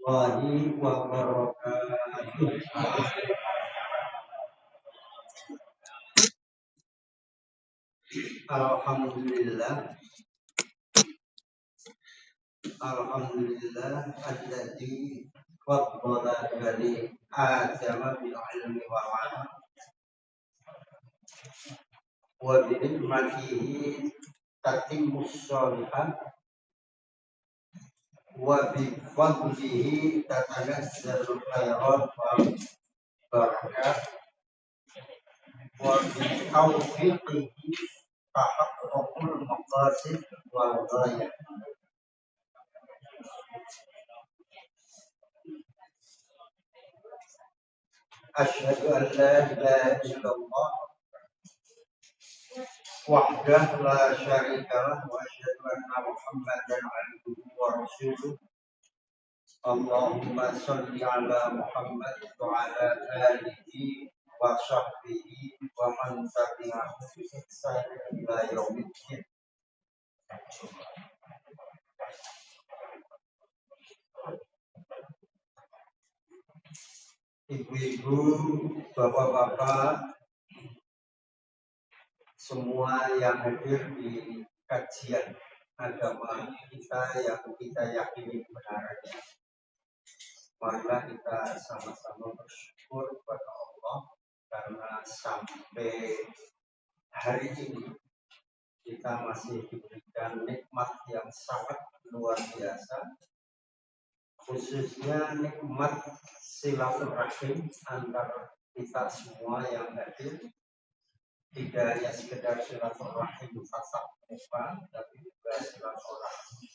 warahmatullahi wabarakatuh. Alhamdulillah alladzi faddala bani Adam bil ilmi wal amal wa bi ni'matihi tatimmus shalihat wa bi fadlihi tatanazzalul khairat wal barakat wa bi taufiqihi tahaqqaqul maqasid wal ghayat. Asyhadu an la ilaha illallah wahdahu la syarika lah wa asyhadu anna Muhammadan abduhu wa rasuluh. Allahumma shalli ala Muhammad wa ala alihi wa sahbihi wa man tabi'ahu bi ihsan ila yaumiddin. Ibu-ibu, bapak-bapak, semua yang hadir di kajian agama kita yang kita yakini kebenarannya, marilah kita sama-sama bersyukur kepada Allah karena sampai hari ini kita masih diberikan nikmat yang sangat luar biasa, khususnya nikmat silaturahim antara kita semua yang hadir. Tidak hanya sekedar silaturahim tatap muka, tapi juga silaturahim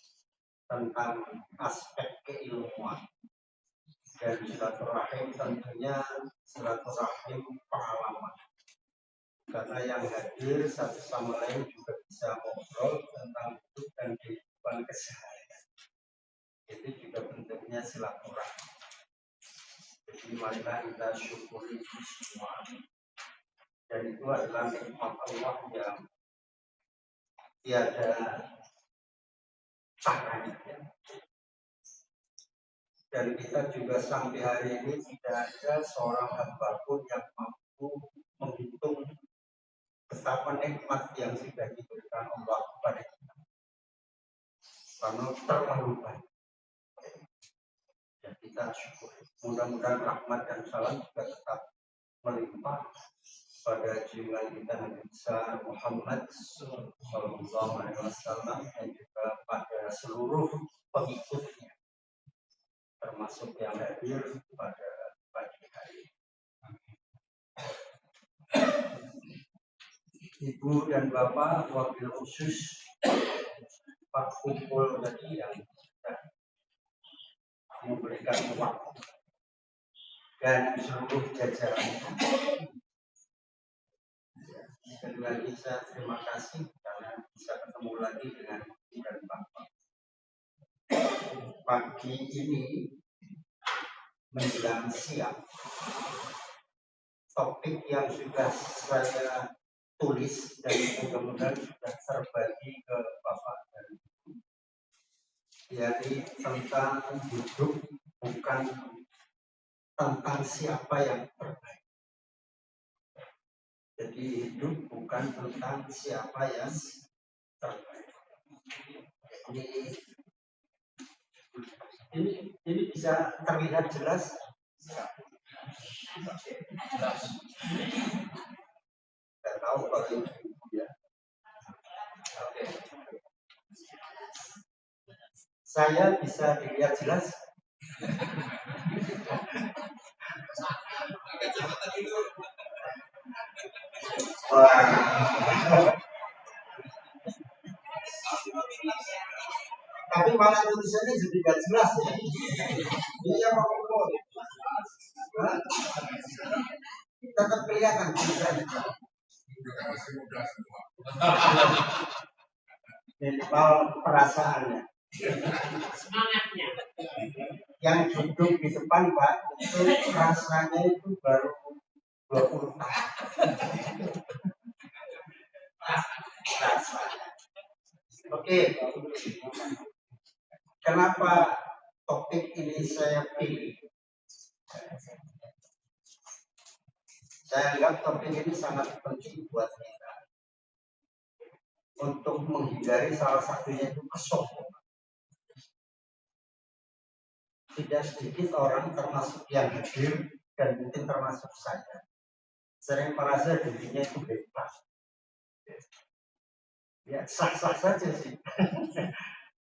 tentang aspek keilmuan, dan silaturahim tentunya silaturahim pengalaman, karena yang hadir satu sama lain juga bisa ngobrol tentang hidup dan kehidupan keseharian. Itu juga bentuknya silaturahim. Jadi marilah kita syukuri itu semua, dan itu adalah nikmat Allah yang tiada caranya. Dan kita juga sampai hari ini tidak ada seorang hamba pun yang mampu menghitung betapa nikmat yang sudah diberikan Allah kepada kita, karena terlalu banyak. Dan kita syukur. Mudah-mudahan rahmat dan salam juga tetap melimpah pada junjungan kita Nabi besar Muhammad Sallallahu Alaihi Wasallam dan juga pada seluruh pengikutnya, termasuk yang hadir pada pagi hari. Ibu dan Bapak, wabil khusus Pak Kumpul tadi yang sudah memberikan waktu dan seluruh jajarannya. Sekali lagi saya terima kasih karena bisa ketemu lagi dengan Ibu dan Bapak. Pagi ini menjelang siang, topik yang sudah saya tulis dan mudah-mudahan sudah terbagi ke Bapak dan Ibu, yaitu tentang hidup bukan tentang siapa yang terbaik. Jadi hidup bukan tentang siapa yang terbaik. Ini bisa terlihat jelas. Tidak tahu kalau ini ya. Oke. Saya bisa dilihat jelas. Tapi malah tulisannya jadi tidak jelas ya. Dia mau ngomong. Tetap kelihatan tulisannya. Minimal perasaannya. Semangatnya. Yang duduk di depan Pak, itu rasanya itu baru 20 tahun. Oke. Kenapa topik ini saya pilih. Saya anggap topik ini sangat penting buat kita untuk menghindari salah satunya itu kesombongan. Tidak sedikit orang termasuk yang hadir dan mungkin termasuk saya sering merasa dirinya itu bebas. Ya sah-sah saja sih.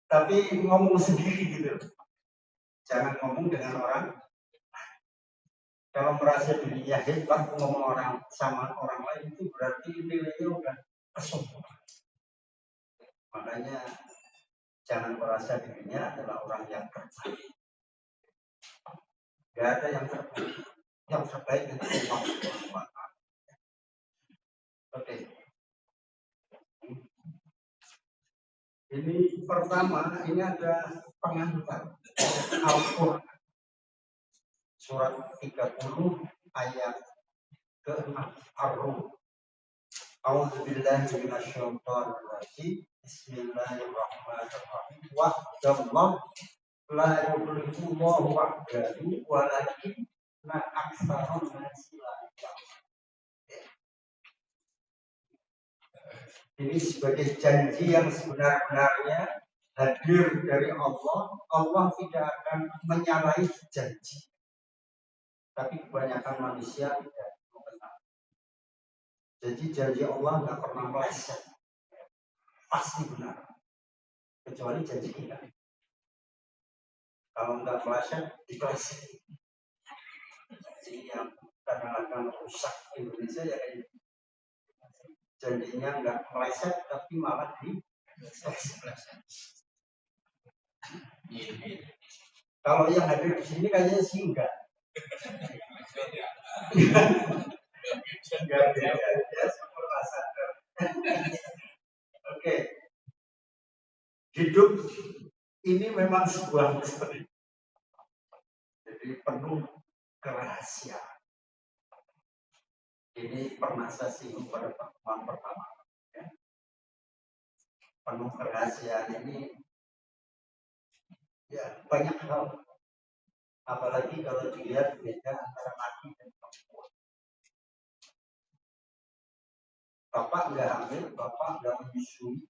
Tapi ngomong sendiri gitu. Jangan ngomong dengan orang. Kalau merasa dirinya hebat ngomong orang sama orang lain itu berarti nilainya udah kesombongan. Makanya jangan merasa dirinya adalah orang yang terbaik. Gak ada yang terbaik. Yang terbaik itu Allah. Oke. Ini pertama, ini ada pengantar Al-Quran. Surat 30 ayat ke-6 Ar-Rum. A'udzubillahi minasyaitonir rajim. Bismillahirrahmanirrahim. Wa'dallah la yudhillahu wa'dahu walakin la aktsarun nasi la ya'lamun. Ini sebagai janji yang sebenar-benarnya hadir dari Allah. Allah tidak akan menyalahi janji. Tapi kebanyakan manusia tidak mengenal. Jadi janji Allah nggak pernah meleset. Pasti benar. Kecuali janji kita. Kalau nggak meleset, dipeleset. Jadi yang kadang-kadang rusak Indonesia ya kayak janjinya nggak meleset tapi malah dipeleset. Kalau yang hadir di sini kayaknya sih enggak. Oke. Hidup ini memang sebuah misteri. Jadi penuh kerahasiaan. Ini pernah saya singgung pada pertemuan pertama. Ya. Penuh kerahasiaan ini ya banyak hal. Apalagi kalau dilihat beda antara laki dan perempuan. Bapak nggak hamil, bapak nggak menyusui.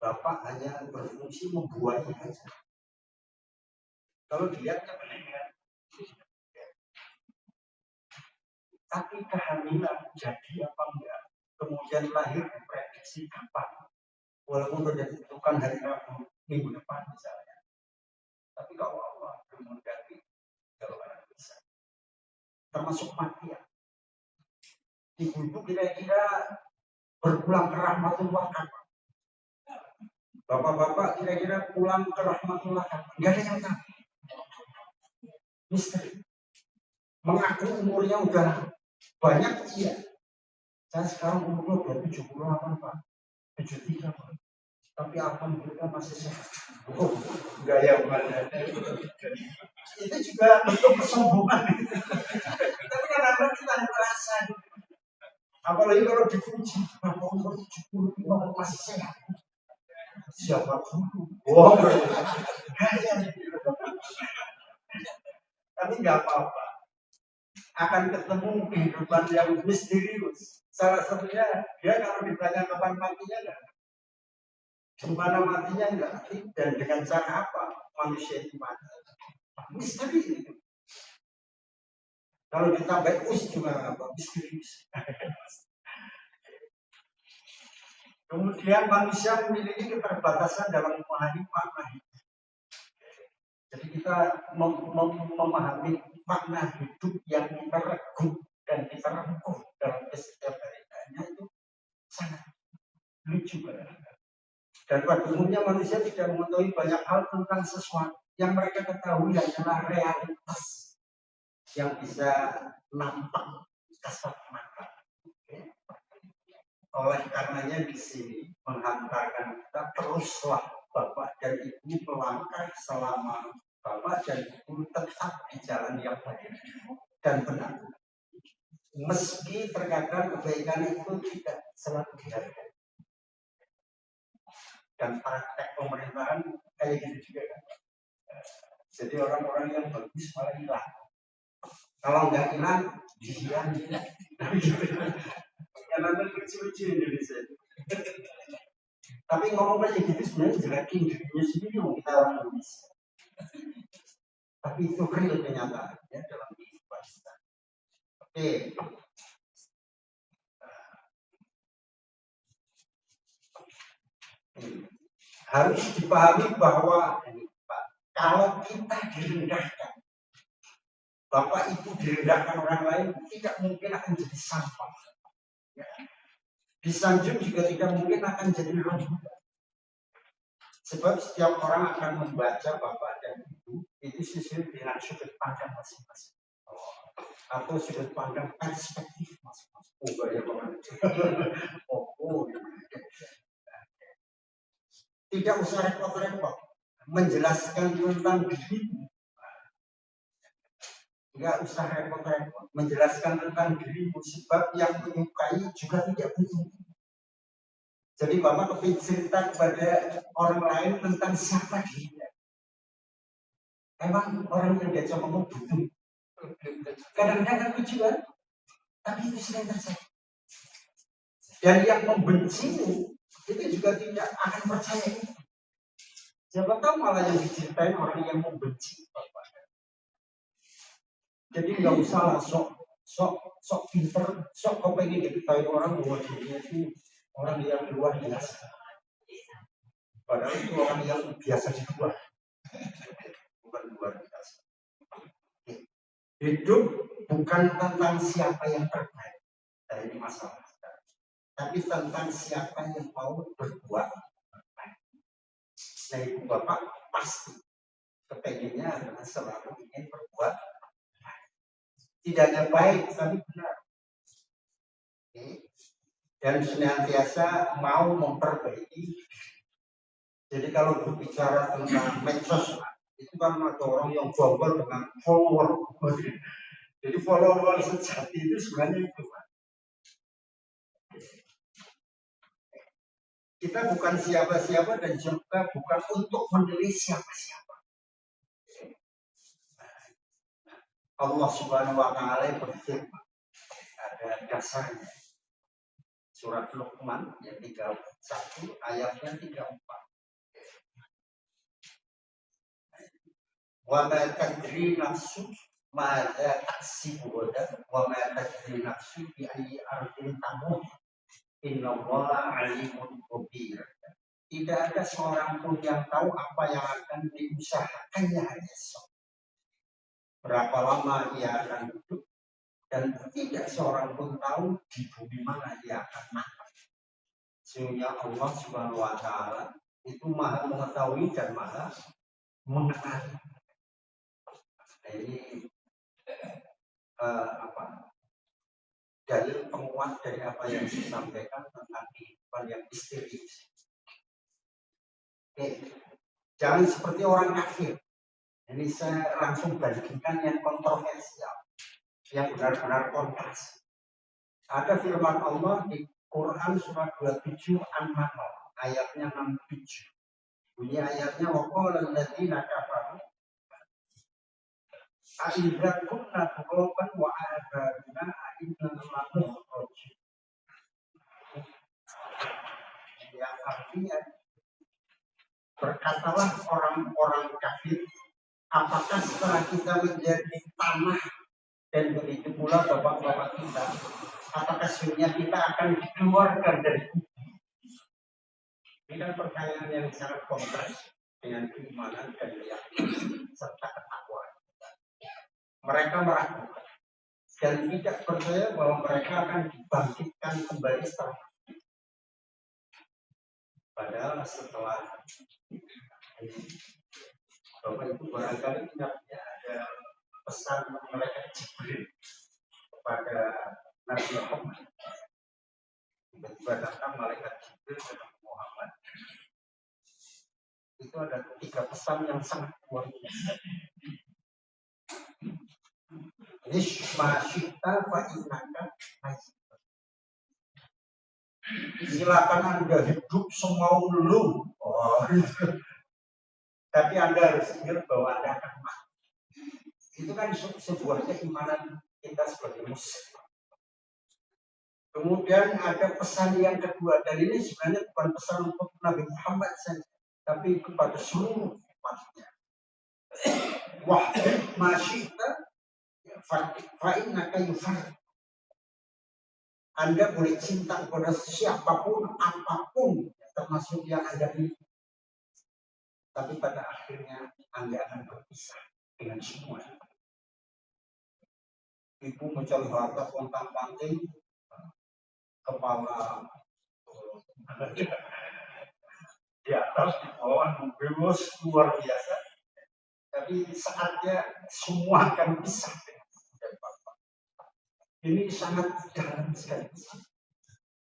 Bapak hanya berfungsi membuahnya saja. Kalau dilihatnya benar. Tapi kehamilan jadi apa enggak? Kemudian lahir diprediksi kapan? Walaupun sudah ditentukan hari Rabu minggu depan misalnya. Tapi kalau Allah belum mengganti, kalau ada bisa. Termasuk mati ya. Ibu-ibu kira-kira berpulang ke rahmatullah kapan? Bapak-bapak kira-kira pulang ke rahmatullah kapan? Enggak ada yang tahu. Misteri. Mengaku umurnya udah banyak iya. Saya sekarang umurnya udah 78 Pak. 73 Pak. Tapi alhamdulillah masih sehat. Oh, gaya mana? Itu juga bentuk kesombongan. Tapi kadang-kadang kita merasa, apalagi kalau dipuji, Bapak umur 75 masih sehat. Siapa dulu? Oh, tapi nggak apa-apa. Akan ketemu kehidupan yang misterius. Salah satunya dia kalau ditanya kapan matinya enggak, gimana matinya enggak, dan dengan cara apa manusia itu mati. Misteri itu. Kalau ditambah us juga apa? Misterius. Kemudian manusia memiliki keterbatasan dalam memahami makna hidup. Jadi kita memahami makna hidup yang kita regu dan kita rengkuh dalam setiap harinya itu sangat lucu banget. Dan pada umumnya manusia tidak mengetahui banyak hal tentang sesuatu. Yang mereka ketahui adalah realitas yang bisa nampak kasat mata. Oleh karenanya di sini menghantarkan kita teruslah Bapak dan Ibu melangkah selama Bapak dan Ibu tetap di jalan yang baik dan benar. Meski terkadang kebaikan itu tidak selalu dihargai. dan praktek pemerintahan kayak gitu juga kan. Jadi orang-orang yang bagus malah hilang. Kalau nggak hilang, hilang. Karena lucu-lucu Indonesia. Tapi ngomong aja gitu sebenarnya jelekin dirinya sendiri kita orang Indonesia. Tapi itu real kenyataannya dalam kehidupan kita. Oke. Harus dipahami bahwa kalau kita direndahkan, Bapak Ibu direndahkan orang lain, tidak mungkin akan jadi sampah. Ya. Disanjung juga tidak mungkin akan jadi rebutan. Sebab setiap orang akan membaca Bapak dan Ibu itu sesuai dengan sudut pandang masing-masing. Atau sudut pandang perspektif masing-masing. Oh, ya, tidak usah repot-repot menjelaskan tentang dirimu. Tidak usah repot-repot menjelaskan tentang dirimu, sebab yang menyukai juga tidak butuh. Jadi Bapak kepingin cerita kepada orang lain tentang siapa dirinya. Emang orang yang diajak ngomong butuh. Kadang-kadang tujuan, tapi itu sering terjadi. Dan yang membencimu itu juga tidak akan percaya. Siapa tahu malah yang diceritain orang yang membenci Bapak. Jadi nggak usah sok pinter, sok kau pengen diketahui orang bahwa dirinya itu orang yang luar biasa. Padahal itu orang yang biasa di luar, bukan luar biasa. Hidup bukan tentang siapa yang terbaik, ini masalah. Tapi tentang siapa yang mau berbuat terbaik. Nah, ibu bapak pasti kepengennya adalah selalu ingin berbuat tidak hanya baik, tapi benar. Dan senantiasa mau memperbaiki. Jadi kalau berbicara tentang medsos, itu kan ada orang yang bangga dengan follower. Jadi follower sejati itu sebenarnya itu. Kita bukan siapa-siapa dan juga bukan untuk menilai siapa-siapa. Allah Subhanahu wa Ta'ala berfirman, ada dasarnya. Surat Luqman yang 31 ayatnya 34. Wa ma tadri nafsu madza taksibu ghadan wa ma tadri nafsu bi ayyi ardin tamut. Innallaha alimun khabir. Tidak ada seorang pun yang tahu apa yang akan diusahakannya esok. Berapa lama ia akan hidup, dan tidak seorang pun tahu di bumi mana ia akan makan. Sehingga Allah Subhanahu wa Ta'ala itu maha mengetahui dan maha mengenali. Ini dalil penguat dari apa yang disampaikan tentang kehidupan yang misterius. Jangan seperti orang kafir. Ini saya langsung bandingkan yang kontroversial, yang benar-benar kontras. Ada firman Allah di Quran surat 27 An-Nahl ayatnya 67. Bunyi ayatnya waqala alladziina kafaru a'idza kunna turaban wa abaduna a'inna lamukhrajun. Yang artinya berkatalah orang-orang kafir, apakah setelah kita menjadi tanah dan begitu pula bapak-bapak kita, apakah sesungguhnya kita akan dikeluarkan dari bumi? Ini kan pertanyaan yang sangat kompleks dengan keimanan dan keyakinan serta ketakwaan. Mereka meragukan dan tidak percaya bahwa mereka akan dibangkitkan kembali setelah. Padahal setelah Bapak Ibu barangkali tidak ada pesan malaikat Jibril kepada Nabi Muhammad. Tiba-tiba datang malaikat Jibril kepada Muhammad. Itu ada 3 pesan yang sangat luar biasa. Nishma syita fa innaka mayyit. Silakan Anda hidup semau lu. Oh, tapi Anda harus ingat bahwa Anda akan mati. Itu kan sebuah keimanan kita sebagai muslim. Kemudian ada pesan yang kedua, dan ini sebenarnya bukan pesan untuk Nabi Muhammad saja, tapi kepada seluruh umatnya. Wahid masyita fa'innaka yufar. Anda boleh cinta kepada siapapun, apapun, termasuk yang Anda miliki. Tapi pada akhirnya Anda akan berpisah dengan semua. Ibu mencari harta pontang-panting, kepala di atas, di bawah, membebas, luar biasa. Tapi saatnya semua akan pisah dengan Bapak. Ini sangat dalam sekali.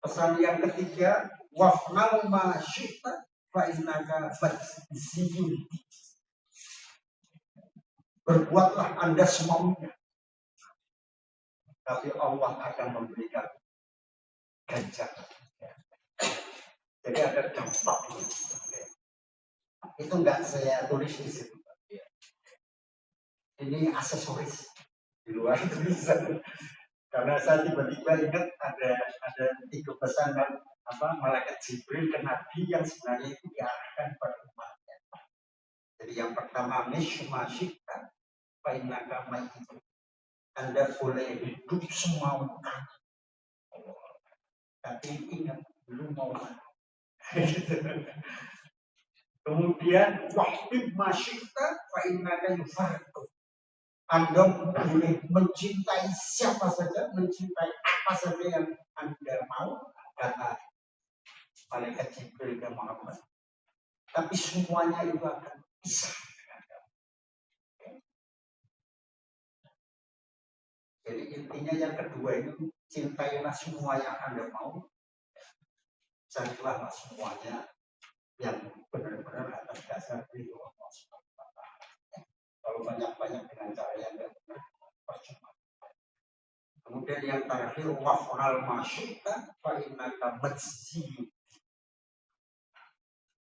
Pesan yang ketiga, wafnal ma syi'ta fa innaka fadziyun. Berbuatlah Anda semaunya, tapi Allah akan memberikan ganjaran. Jadi ada dampak. Itu enggak saya tulis di situ. Ini aksesoris di luar tulisan. Karena saya tiba-tiba ingat ada 3 pesanan malaikat Jibril ke Nabi yang sebenarnya itu diarahkan pada umatnya. Jadi yang pertama mishmasyikta fa'innaka mayyitun. Anda boleh hidup semau kamu, tapi ingat belum mau mati. Kemudian wahid masyikta fa'innaka yufarriqu. Anda boleh mencintai siapa saja, mencintai apa saja yang Anda mau, kata malaikat Jibril dan Muhammad. Tapi semuanya itu akan pisah. Jadi intinya yang kedua itu, cintailah semua yang Anda mau, carilah semuanya yang benar-benar atas dasar ridho Allah Subhanahu wa Ta'ala. Kalau banyak-banyak dengan cara yang tidak benar, percuma. Kemudian yang terakhir, waf'al masyita fa'innaka madziyun.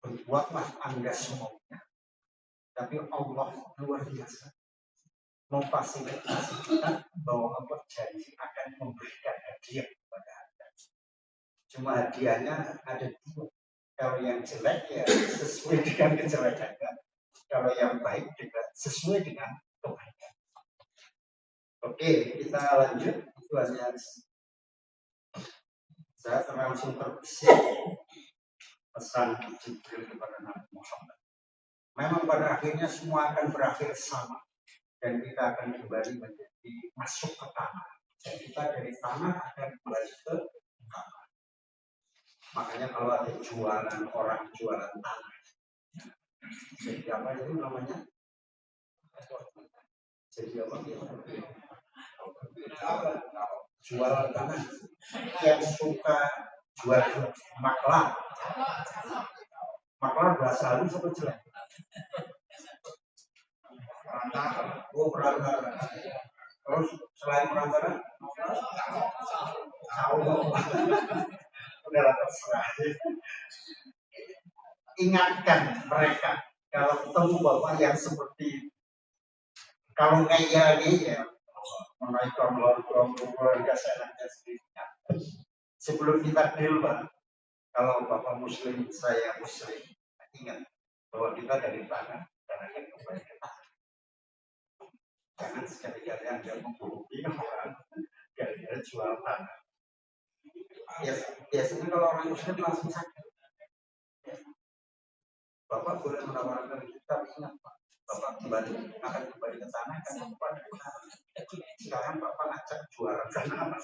Berbuatlah Anda semuanya, tapi Allah luar biasa memfasilitasi kita bahwa Allah janji akan memberikan hadiah kepada Anda. Cuma hadiahnya ada 2. Kalau yang jelek ya sesuai dengan kejelekannya. Kalau yang baik juga sesuai dengan kebaikan. Oke, kita lanjut. Itu hanya saya langsung terbesit pesan Jibril kepada Nabi Muhammad. Memang pada akhirnya semua akan berakhir sama, dan kita akan kembali menjadi masuk ke tanah. Dan kita dari tanah akan kembali ke tanah. Makanya kalau ada jualan, orang jualan tanah, jadi apa itu namanya? Jadi apa? Jualan tanah. Yang suka jual maklar. Maklar bahasa halus apa jelek? Perantara. Terus selain perantara, udah terserah. Ingatkan mereka kalau ketemu bapak yang seperti kalau ngeyel menaikkan keluarga senangnya sendiri. Sebelum kita deal, Pak, kalau bapak muslim, saya muslim, ingat bahwa kita dari tanah dan akan kembali ke tanah. Jangan sekali-kali Anda menghubungi orang gara-gara jual tanah. Biasanya kalau orang muslim langsung sakit. Bapak boleh menawarkan kita, ingat Pak, Bapak akan kembali ke tanah kan Bapak. Sekarang Bapak ngajak jualan tanah.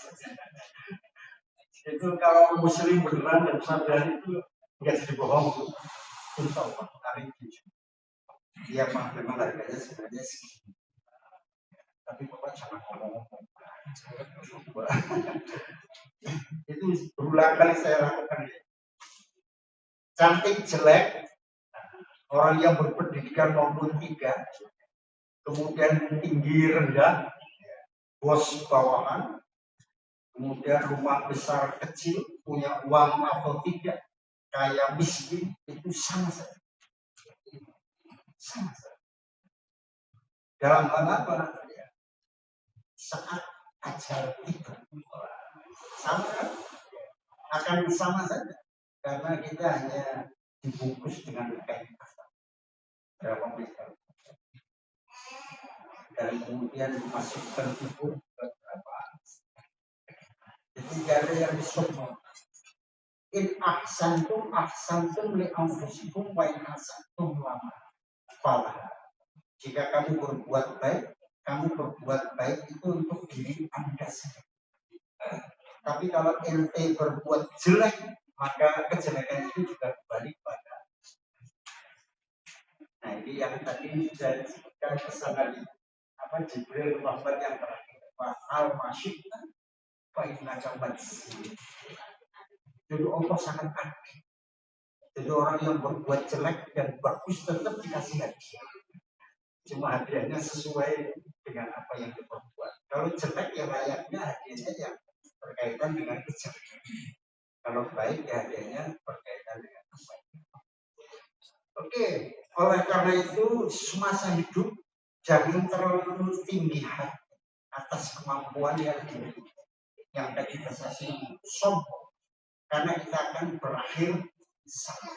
Itu kalau muslim beneran dan sadar itu nggak jadi bohong tuh. Insya Allah hari ini. Iya Pak, memang harganya sebenarnya segini. Tapi Bapak jangan ngomong-ngomong. Itu berulang kali saya lakukan. Cantik jelek, orang yang berpendidikan maupun tidak, kemudian tinggi rendah, bos bawahan, kemudian rumah besar kecil, punya uang atau tidak, kaya miskin, itu sama saja. Sama saja. Dalam hal apa? Saat ajal itu sama, akan sama saja, karena kita hanya dibungkus dengan kain kafan berapa meter, dan kemudian dimasukkan tubuh ke beberapa. Jadi ada yang disebut in ahsantum li anfusikum wa in ahsantum lama. Jika kamu berbuat baik itu untuk diri Anda sendiri. Tapi kalau ente berbuat jelek, maka kejelekan itu juga kembali pada. Nah, ini yang tadi saya sebutkan pesanan Jibril Muhammad yang terakhir, al-masyid fa'inaka jadi Allah sangat adil. Jadi orang yang berbuat jelek dan bagus tetap dikasih hadiah. Cuma hadiahnya sesuai dengan apa yang diperbuat. Kalau jelek ya layaknya hadiahnya yang berkaitan dengan kejelekan. Kalau baik ya hadiahnya berkaitan dengan kebaikan. Oke, oleh karena itu semasa hidup jangan terlalu tinggi hati atas kemampuan yang tadi kita sombong, karena kita akan berakhir sama.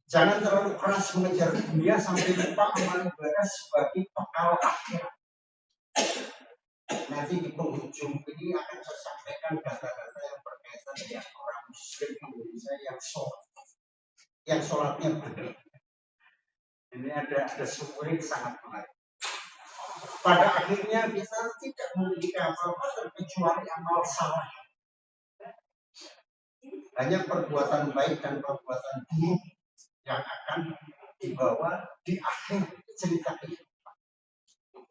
Jangan terlalu keras mengejar dunia sampai lupa amal ibadah sebagai bekal akhirat. Nanti di penghujung ini akan saya sampaikan data-data yang berkaitan dengan orang Muslim Indonesia yang sholatnya benar. Ini ada sumber yang sangat menarik. Pada akhirnya kita tidak memiliki apa-apa kecuali amal salah. Hanya perbuatan baik dan perbuatan buruk yang akan dibawa di akhir cerita ini.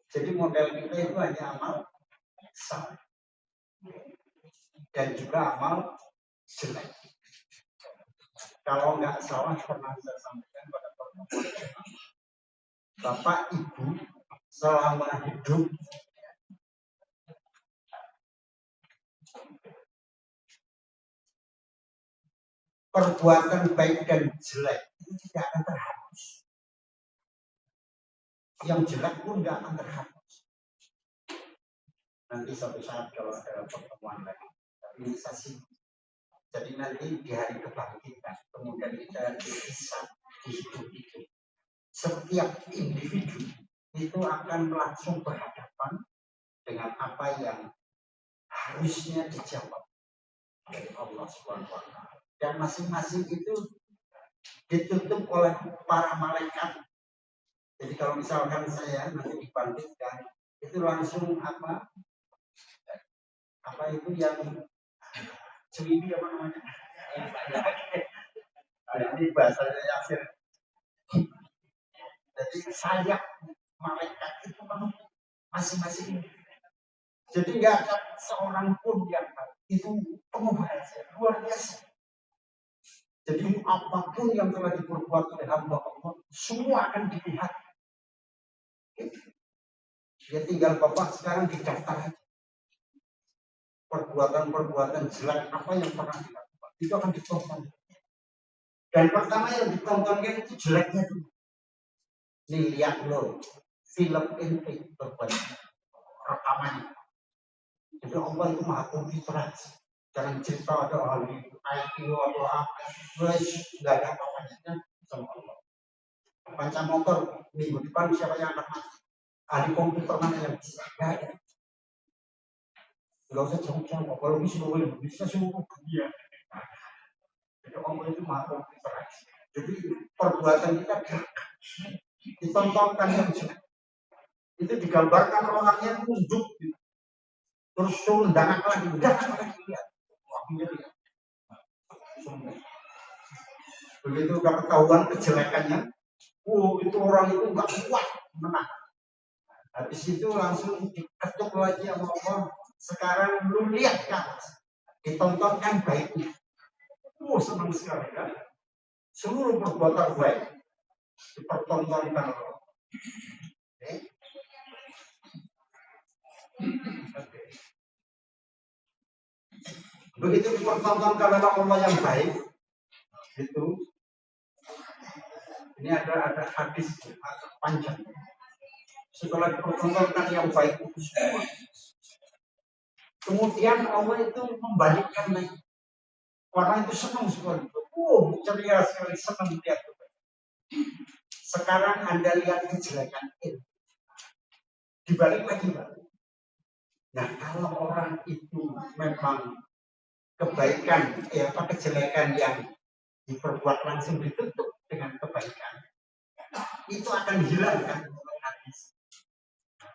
Jadi model kita itu hanya amal salah dan juga amal jelek. Kalau nggak salah pernah saya sampaikan pada pertemuan Bapak Ibu selama hidup perbuatan baik dan jelek itu tidak akan terhapus. Yang jelek pun tidak akan terhapus. Nanti suatu saat kalau ada pertemuan lagi, tapi saya jadi nanti di hari kebangkitan, kemudian kita dihisab di hidup itu. Setiap individu itu akan langsung berhadapan dengan apa yang harusnya dijawab dari Allah SWT. Dan masing-masing itu ditutup oleh para malaikat. Jadi kalau misalkan saya nanti dibangkitkan, itu langsung apa itu yang cuy apa namanya? Ini bahasanya Yasir. Jadi sayap malaikat itu masing-masing. Jadi nggak ada seorang pun yang itu penuh rahasia, luar biasa. Jadi apapun yang telah diperbuat oleh hamba Allah, semua akan dilihat. Ya tinggal Bapak sekarang didaftar aja. Perbuatan-perbuatan jelek apa yang pernah dilakukan, itu akan ditonton. Dan pertama yang ditontonkan itu jeleknya dulu. Nih lihat loh, film ini berbuat rekamannya. Jadi Allah itu maha konsentrasi. Jangan cerita ada ahli IQ atau apa, guys, nggak ada apa-apanya sama Allah. Panca motor minggu depan siapa yang akan mati? Ahli komputer mana yang bisa? Nggak ada. Nggak usah jauh-jauh. Kalau bisa seluruh dunia. Jadi Allah itu maha konsentrasi. Jadi perbuatan kita ditontonkan yang jelek. Itu digambarkan orangnya nunduk. Terus turun dangak lagi, udah lagi lihat. Begitu udah ketahuan kejelekannya, itu orang itu nggak kuat menang. Habis itu langsung diketuk lagi sama Allah. Sekarang belum lihat kan, ditontonkan baiknya. Senang sekali kan? Seluruh perbuatan baik dipertontonkan Allah. Begitu dipertontonkan oleh Allah yang baik, itu ini ada hadis agak panjang. Setelah dipertontonkan yang baik itu semua, kemudian Allah itu membalikkan lagi. Orang itu senang sekali. Ceria sekali, senang melihat itu. Sekarang Anda lihat kejelekan itu. Dibalik lagi, Pak. Nah, kalau orang itu memang kebaikan, kejelekan yang diperbuat langsung ditutup dengan kebaikan, itu akan hilang kan menurut hadis.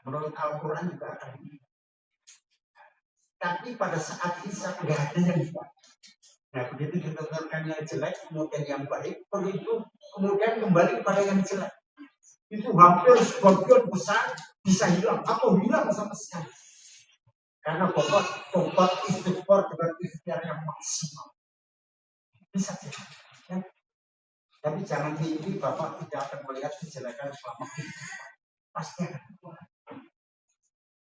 Menurut Al-Quran juga akan hilang. Tapi pada saat hisab nggak ada yang hilang. Nah, begitu ditentukan yang jelek, kemudian yang baik, begitu kemudian kembali kepada yang jelek. Itu hampir sebagian besar bisa hilang atau hilang sama sekali. Karena tobat istighfar dengan ikhtiar yang maksimal. Bisa jadi. Ya. Tapi jangan mimpi Bapak tidak akan melihat kejelekan selama hidup. Pasti akan keluar.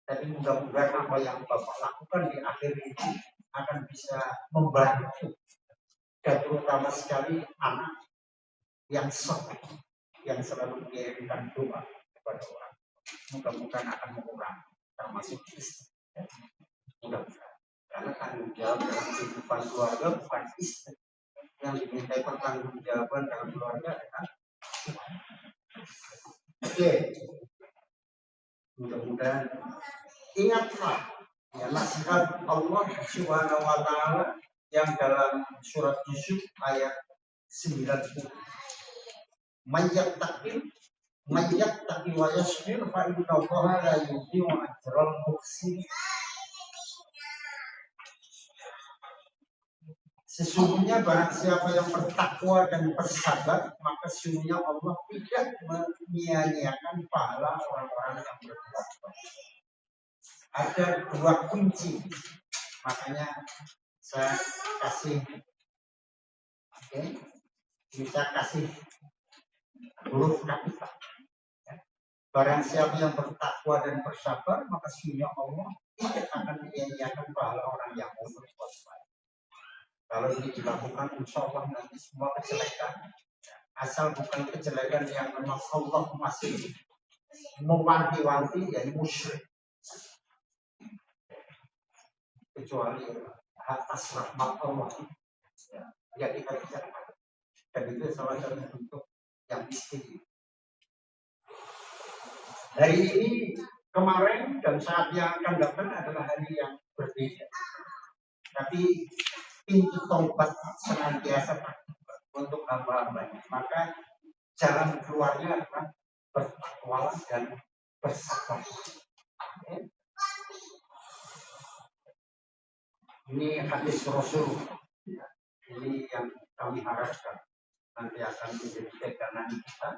Tapi mudah-mudahan apa yang Bapak lakukan di akhir ini akan bisa membantu, dan terutama sekali anak yang soleh, yang selalu mengirimkan doa kepada orang. Mudah-mudahan akan mengurangi, termasuk istri. Mudah-mudahan. Karena tanggung jawab dalam kehidupan keluarga bukan istri. Yang dimintai pertanggungjawaban dalam keluarga adalah oke. Mudah-mudahan ingatlah ya nasihat Allah Subhanahu wa taala yang dalam surat Yusuf ayat 90. Mayyattaqi wa yasbir fa inna Allaha la yudhi'u ajral muhsinin. Sesungguhnya barang siapa yang bertakwa dan bersabar, maka sesungguhnya Allah tidak menyia-nyiakan pahala orang-orang yang berbuat baik. Ada dua kunci, makanya saya kasih, bisa kasih huruf kapital. Barang siapa yang bertakwa dan bersabar, maka sesungguhnya Allah tidak akan menyia-nyiakan pahala orang yang berbuat baik. Kalau ini dilakukan, insya Allah nanti semua kejelekan, asal bukan kejelekan yang memang Allah masih mewanti-wanti, jadi musyrik. Kecuali atas rahmat Allah yang kita bicarakan. Dan itu salah satu bentuk yang istimewa. Hari ini, kemarin, dan saat yang akan datang adalah hari yang berbeda. Tapi pintu taubat senantiasa terbuka untuk hamba-hambanya. Maka jalan keluarnya adalah bertakwa dan bersabar. Ini hadis Rasul. Ini yang kami harapkan nanti akan menjadi pegangan kita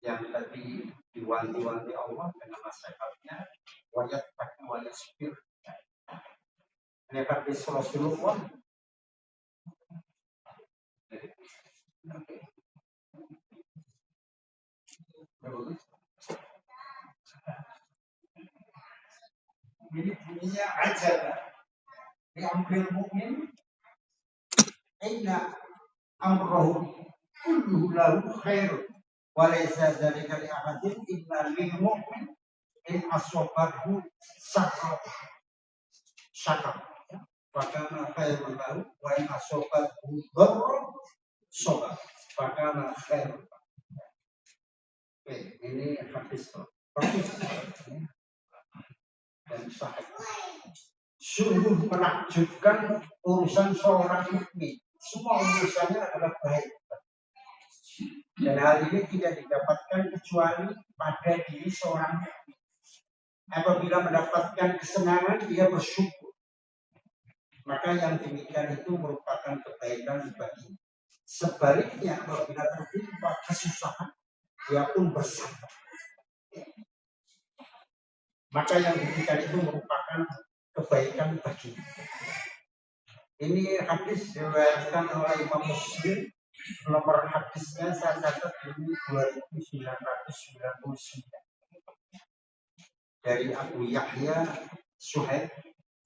yang tadi diwanti-wanti Allah dengan nasihatnya wajib wajib sepir. Ini hadis Rasulullah. Ini bunyinya aja. Di amril mukmin, inna amrohu kulluhu lahu khair, wa laysa dzalika li ahadin illa lil mu'min in asabahu syakar. Fakana khairul lahu wa in asabahu dharra sabar. Fakana khairul lahu. Oke, ini hadis dan sahih. Sungguh menakjubkan urusan seorang mukmin. Semua urusannya adalah baik. Dan hal ini tidak didapatkan kecuali pada diri seorang mukmin. Apabila mendapatkan kesenangan, dia bersyukur. Maka yang demikian itu merupakan kebaikan baginya. Sebaliknya, apabila tertimpa kesusahan, dia pun bersabar. Maka yang demikian itu merupakan kebaikan baginya. Ini hadis diriwayatkan oleh Imam Muslim. Nomor hadisnya saya catat ini 2999. dari Abu Yahya Suhaib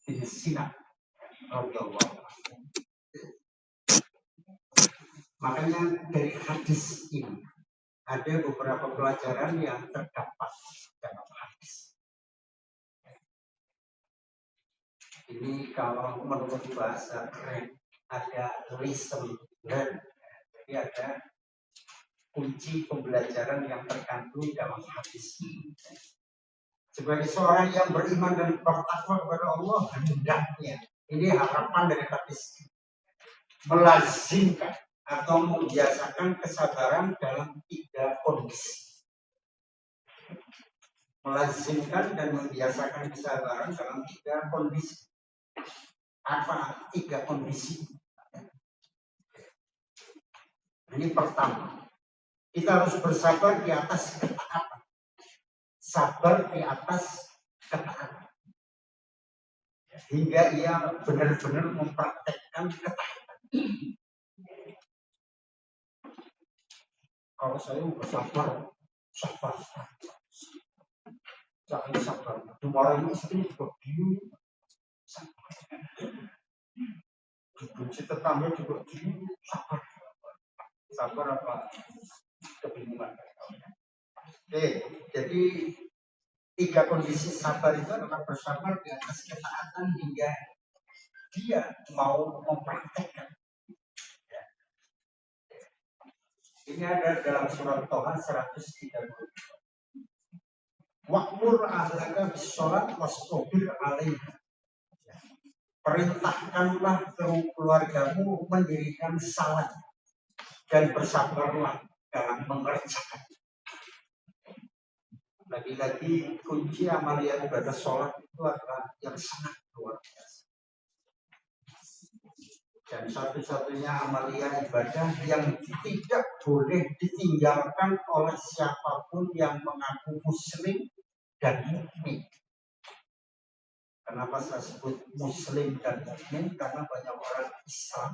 bin Sinan radhiyallahu anhu. Makanya dari hadis ini ada beberapa pelajaran yang terdapat dalam hadis. Ini kalau menurut bahasa keren ada lesson learn. Jadi ada kunci pembelajaran yang terkandung dalam hadis. Sebagai seorang yang beriman dan bertakwa kepada Allah, hendaknya ini harapan dari hadis melazimkan atau membiasakan kesabaran dalam 3 kondisi. Melazimkan dan membiasakan kesabaran dalam 3 kondisi. Apa 3 kondisi? Ini pertama, kita harus bersabar di atas ketaatan. Sabar di atas ketaatan. Hingga ia benar-benar mempraktekkan ketaatan. Kalau saya bersabar, jangan sabar. Dimarahin istri juga gini, dibenci tetangga juga gini, sabar. Sabar apa? Kebingungan. Oke, jadi 3 kondisi sabar itu adalah bersabar di atas ketaatan hingga dia mau mempraktekkan. Ini ada dalam surat Toha 130. Wa'mur ahlaka bis-sholat wastabir 'alaiha. Perintahkanlah keluargamu mendirikan salat dan bersabarlah dalam mengerjakan. Lagi-lagi kunci amalia ibadah sholat itu adalah yang sangat luar biasa. Dan satu-satunya amalia ibadah yang tidak boleh ditinggalkan oleh siapapun yang mengaku muslim dan mukmin. Kenapa saya sebut muslim dan mukmin? Karena banyak orang Islam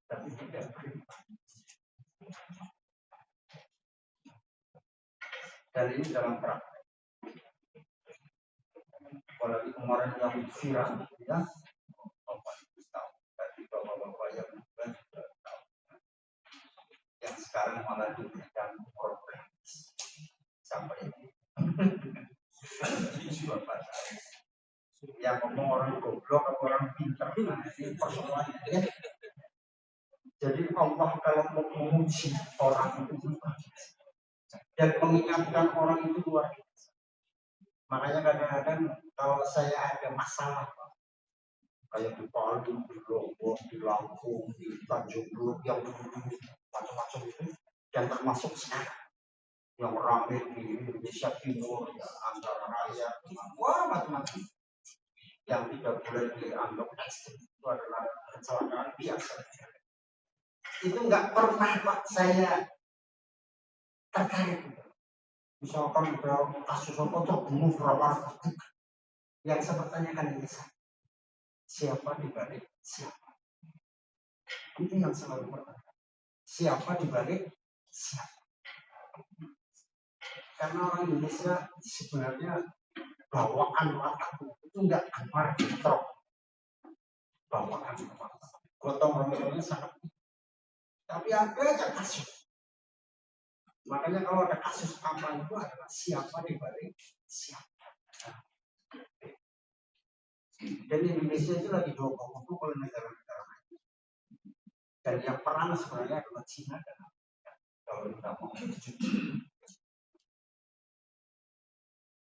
tapi tidak beriman. Dan ini dalam praktek. Apalagi kemarin yang viral, ya. Yang sekarang malah diberikan program sampai yang ngomong orang goblok atau orang pintar ini persoalannya ya. Jadi Allah kalau mau memuji orang itu dan mengingatkan orang itu luar biasa. Makanya kadang-kadang kalau saya ada masalah kayak di Palu, di Lombok, di Lampung, di Tanjung Priok yang macam-macam itu, dan termasuk sekarang yang ramai di Indonesia Timur, ya, Antara Raya, wah macam-macam yang tidak boleh dianggap ekstrim itu adalah kecelakaan biasa. Itu nggak pernah Pak saya terkait. Misalkan ada kasus apa terbunuh berapa orang, yang saya pertanyakan ini siapa di balik siapa? Itu yang selalu bertanya. Siapa di balik siapa? Karena orang Indonesia sebenarnya bawaan watak itu enggak gemar ditrok. Bawaan watak. Gotong royongnya sangat. Tapi ada aja kasus. Makanya kalau ada kasus apa itu adalah siapa di balik siapa. Dan Indonesia itu lagi dogong-dogong oleh negara-negara lain. Dan yang perang sebenarnya adalah Cina dan Amerika. Kalau kita mau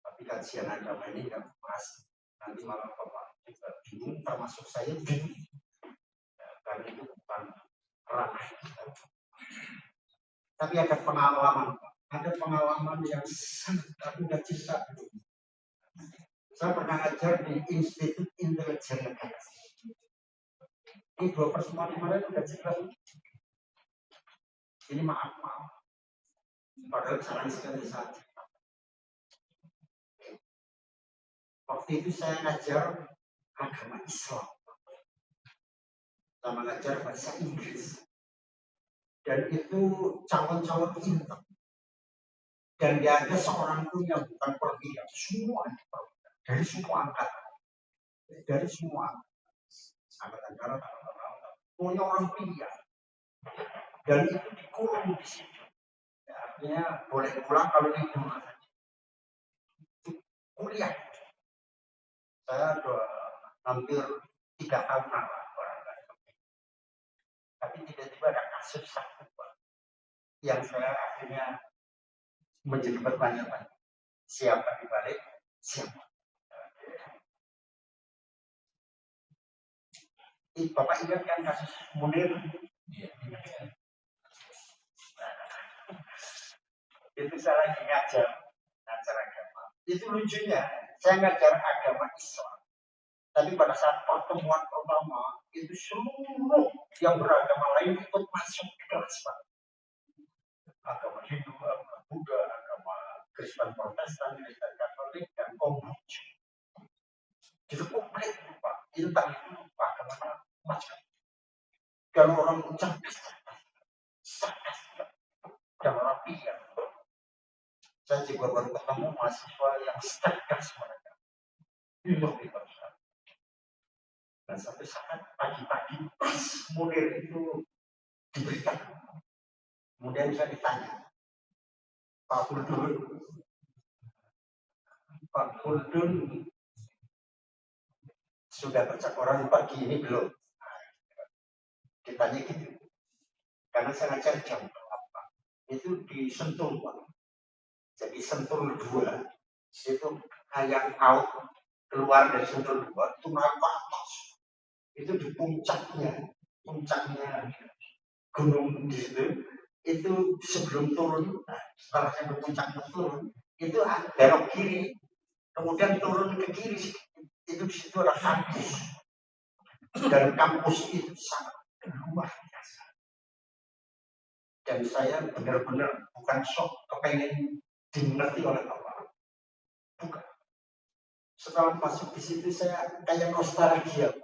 tapi kajian agama ini nggak bahas. Nanti malah Bapak juga bingung, termasuk saya bingung. Ya, karena itu bukan ranah kita. Tapi ada pengalaman. Ada pengalaman yang sangat aku udah cerita. Saya pernah ngajar di Institut Intelijen Negara. Ini 2 pertemuan kemarin udah cerita. Ini maaf. Padahal jarang sekali saja. Waktu itu saya ngajar agama Islam. Sama ngajar bahasa Inggris. Dan itu calon-calon intern. Dan dia ada seorang pun yang bukan perwira, semua dari semua angkatan, dari semua angkatan darat, punya orang pilihan, dan itu dikurung di situ. Ya, artinya boleh pulang kalau ini kuliah. Saya hampir 3 tahunan lah, tapi tiba-tiba ada kasus satu yang saya akhirnya menjadi pertanyaan, siapa di balik siapa? Bapak ingat kan kasus Munir? Itu saya lagi ngajar agama. Itu lucunya, saya ngajar agama Islam. Tapi pada saat pertemuan pertama, itu seluruh yang beragama lain ikut masuk ke kelas, Pak. Agama Hindu, agama Buddha, agama Kristen Protestan, Kristen Katolik, dan Konghucu. Itu komplit, Pak. Intang itu, Pak, kemana macam. Dan orang cerdas, dan orang pilihan. Saya juga baru ketemu mahasiswa yang cerdas mereka. Luar biasa. Dan sampai saat pagi-pagi pas Munir itu diberikan. Kemudian saya ditanya, Pak Kuldun sudah baca Quran pagi ini belum? Ditanya gitu. Karena saya ngajar jam berapa. Itu di Sentul, Pak. Jadi Sentul 2 itu kayak out keluar dari Sentul 2 itu naik ke atas. Itu di puncaknya gunung di situ. Itu sebelum turun, setelah sampai puncaknya turun, itu belok kiri, kemudian turun ke kiri, itu di situ ada kampus, dan kampus itu sangat luar biasa. Dan saya benar-benar bukan sok kepengen dimengerti oleh Bapak, bukan. Setelah masuk di situ saya kayak nostalgia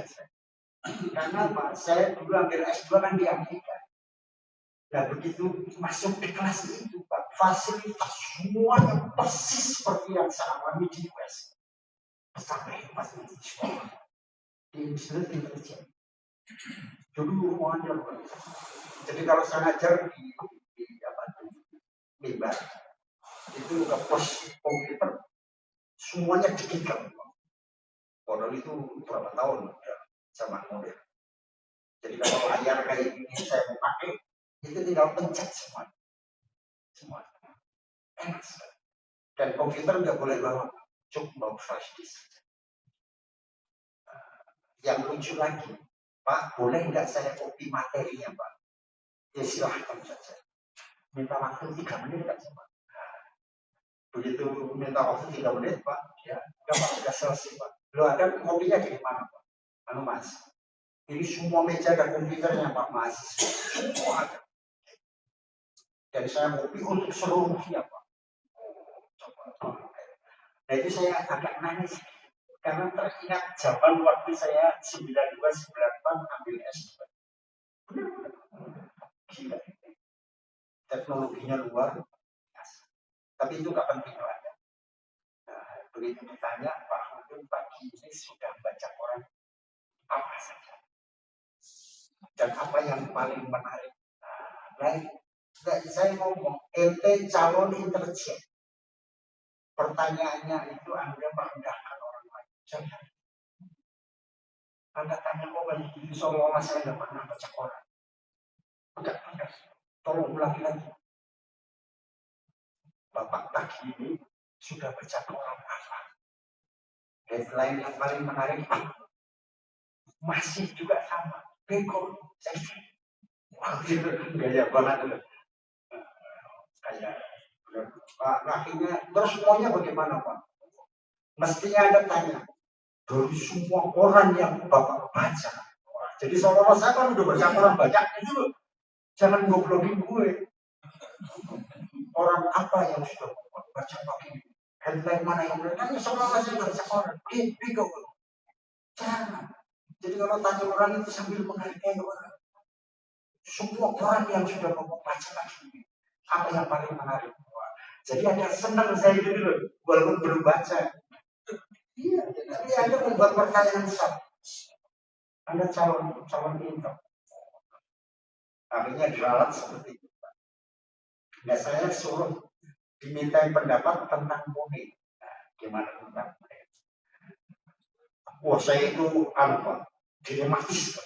saya. Karena Pak, saya dulu ambil S2 kan di Amerika. Nah begitu masuk di kelas itu Pak, fasilitas semuanya persis seperti yang saya alami di US. Sampai pas di sekolah di Institut Intelijen. Dulu ruangannya luar biasa. Jadi kalau saya ngajar di Mimbar, itu ke pos komputer semuanya digital. Padahal itu berapa tahun ya, zaman modern. Jadi kalau layar kayak ini saya mau pakai, itu tinggal pencet semua. Enak sekali. Dan komputer nggak boleh bawa, cukup bawa flash disk. Yang lucu lagi, Pak, boleh nggak saya copy materinya, Pak? Ya silahkan saja. Minta waktu 3 menit nggak sih, Pak? Begitu minta waktu 3 menit, Pak, ya nggak selesai, Pak. Lo ada kopinya di mana, Pak? Mas, ini semua meja dan komputernya, Pak, Mas. Semua ada. Dan saya kopi untuk seluruhnya, Pak. Nah itu saya agak nangis karena teringat zaman waktu saya 92-94 ambil S2. Gila. Teknologinya luar biasa. Tapi itu nggak penting lah. Nah, begitu ditanya, Pak Hudun pagi ini sudah baca Quran apa saja? Dan apa yang paling menarik? Nah, saya ngomong, ente calon intelijen. Pertanyaannya itu Anda merendahkan orang lain. Jangan. Anda tanya kok banyak gini, seolah-olah saya tidak pernah baca Quran. Enggak. Tolong ulangi lagi. Bapak pagi ini sudah baca Quran apa? Headline yang paling menarik masih juga sama. Bengkok. Wah, gitu. Gaya banget. Kayak Pak, akhirnya terus maunya bagaimana, Pak? Mestinya Anda tanya dari semua orang yang Bapak baca. Jadi seolah-olah saya kan udah baca Quran banyak itu loh. Jangan goblokin gue. Orang apa yang sudah baca pagi? Headline mana yang benar? Kan seolah-olah saya udah baca Quran. Bingung. Jangan. Jadi kalau tanya orang itu sambil menghargai orang. Semua orang yang sudah Bapak baca lagi. Apa yang paling menarik? Jadi ada senang saya dulu, walaupun belum baca. Iya, tapi Anda membuat pertanyaan sah. Anda calon pintar. Akhirnya diralat seperti itu. Nah, saya suruh dimintai pendapat tentang mumi. Nah, gimana tentang wah, saya itu dilematis.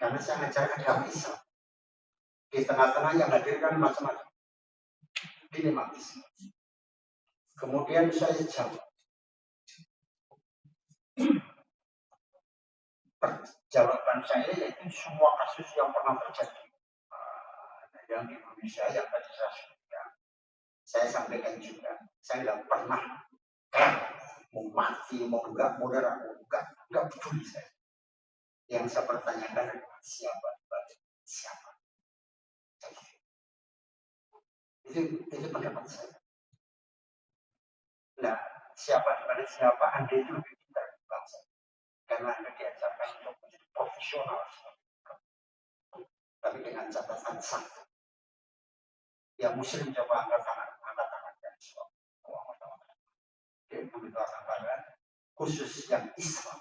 Karena saya ngajar agama Islam. Di tengah-tengah yang hadir kan macam-macam. Dilematis. Kemudian saya jawab. Jawaban saya yaitu semua kasus yang pernah terjadi yang di Indonesia yang tadi saya sebutkan, saya sampaikan juga. Saya tidak pernah mau mati, mau enggak, mau darah, mau enggak peduli saya. Yang saya pertanyakan adalah siapa itu pendapat saya. Nah, siapa dibalik siapa, Anda itu lebih pintar bangsa. Karena Anda diajarkan untuk menjadi profesional. Tapi dengan catatan satu. Yang muslim coba angkat tangan dan Islam. Begitu angkat tangan, khusus yang Islam.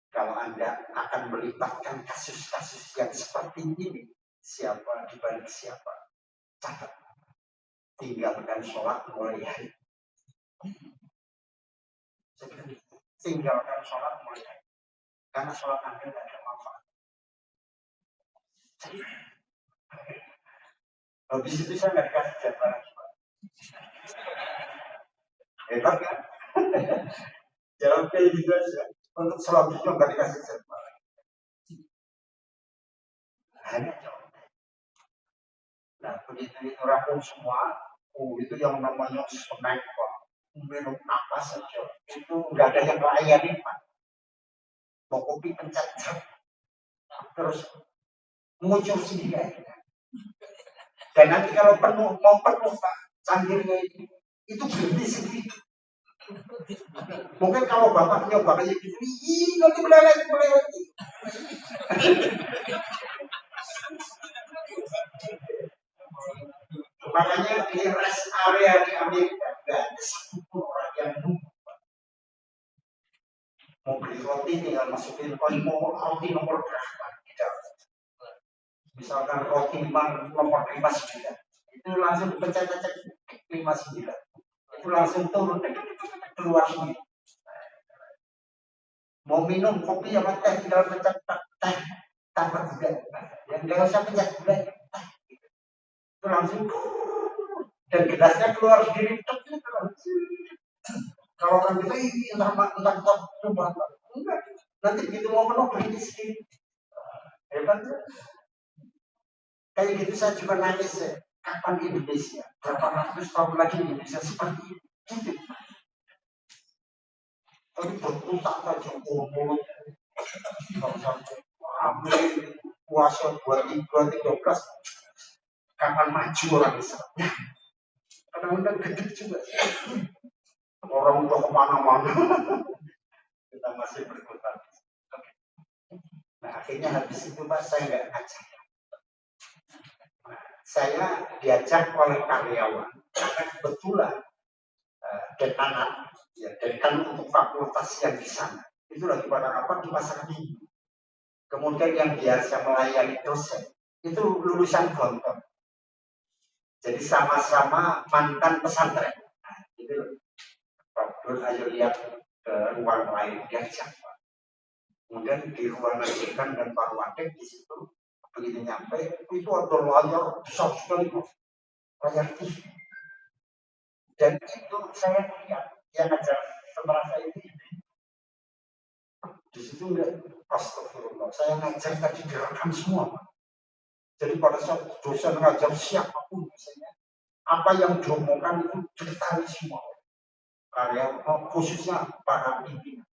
Kalau Anda akan melibatkan kasus-kasus yang seperti ini, siapa dibalik siapa, catat. Tinggalkan sholat mulai hari. Tinggalkan sholat mulai hari. Karena sholat Anda tidak ada manfaat. Habis itu saya nggak dikasih jadwal lagi. Hebat kan? Jawabnya gitu aja. Untuk selanjutnya nggak dikasih jadwal lagi. Hanya jawab. Nah, begitu itu rampung semua, itu yang namanya snack, minum apa saja, itu nggak ada yang layanin, Pak. Mau kopi pencet, terus muncul sendiri. Dan nanti kalau mau penuh Pak, cangkirnya itu berhenti sendiri. Mungkin kalau bapak nyoba kayak gitu, nanti meleleh. Makanya di rest area di Amerika nggak ada satupun orang yang mau beli roti tinggal masukin koin, mau roti nomor berapa tidak. Misalkan roti nomor 59, itu langsung pencet-pencet 59, itu langsung turun keluar sendiri. Mau minum kopi apa teh tinggal pencet teh tanpa gula, yang nggak usah pencet gula, itu langsung dan gelasnya keluar sendiri. Kalau kan kita ini entah coba enggak, nanti begitu mau penuh berhenti sendiri. Hebat ya. Kayak gitu saya juga nangis ya. Kapan Indonesia? Berapa ratus tahun lagi Indonesia seperti ini? Gitu. Tapi berputar saja mulut. Sampai puasa 2013. Kapan maju orang Islam? Kadang-kadang gede juga. Orang udah kemana-mana. Kita masih berputar. Nah akhirnya habis itu Pak saya nggak ngajak. Saya diajak oleh karyawan karena kebetulan dekan untuk fakultas yang di sana itu lagi pada rapat di pasar minggu. Kemudian yang biasa melayani dosen itu lulusan Gontor. Jadi sama-sama mantan pesantren. Nah, itu Pak ayo lihat ke ruang lain yang Jawa. Kemudian di ruangan dekan dan Pak Wadek di situ begitu nyampe itu ada layar besar sekali, layar TV. Dan itu saya lihat yang ngajar setelah saya itu di situ enggak, astagfirullah, saya ngajar tadi direkam semua. Jadi pada saat dosen ngajar siapapun misalnya, apa yang diomongkan itu diketahui semua. Karya khususnya para pimpinan.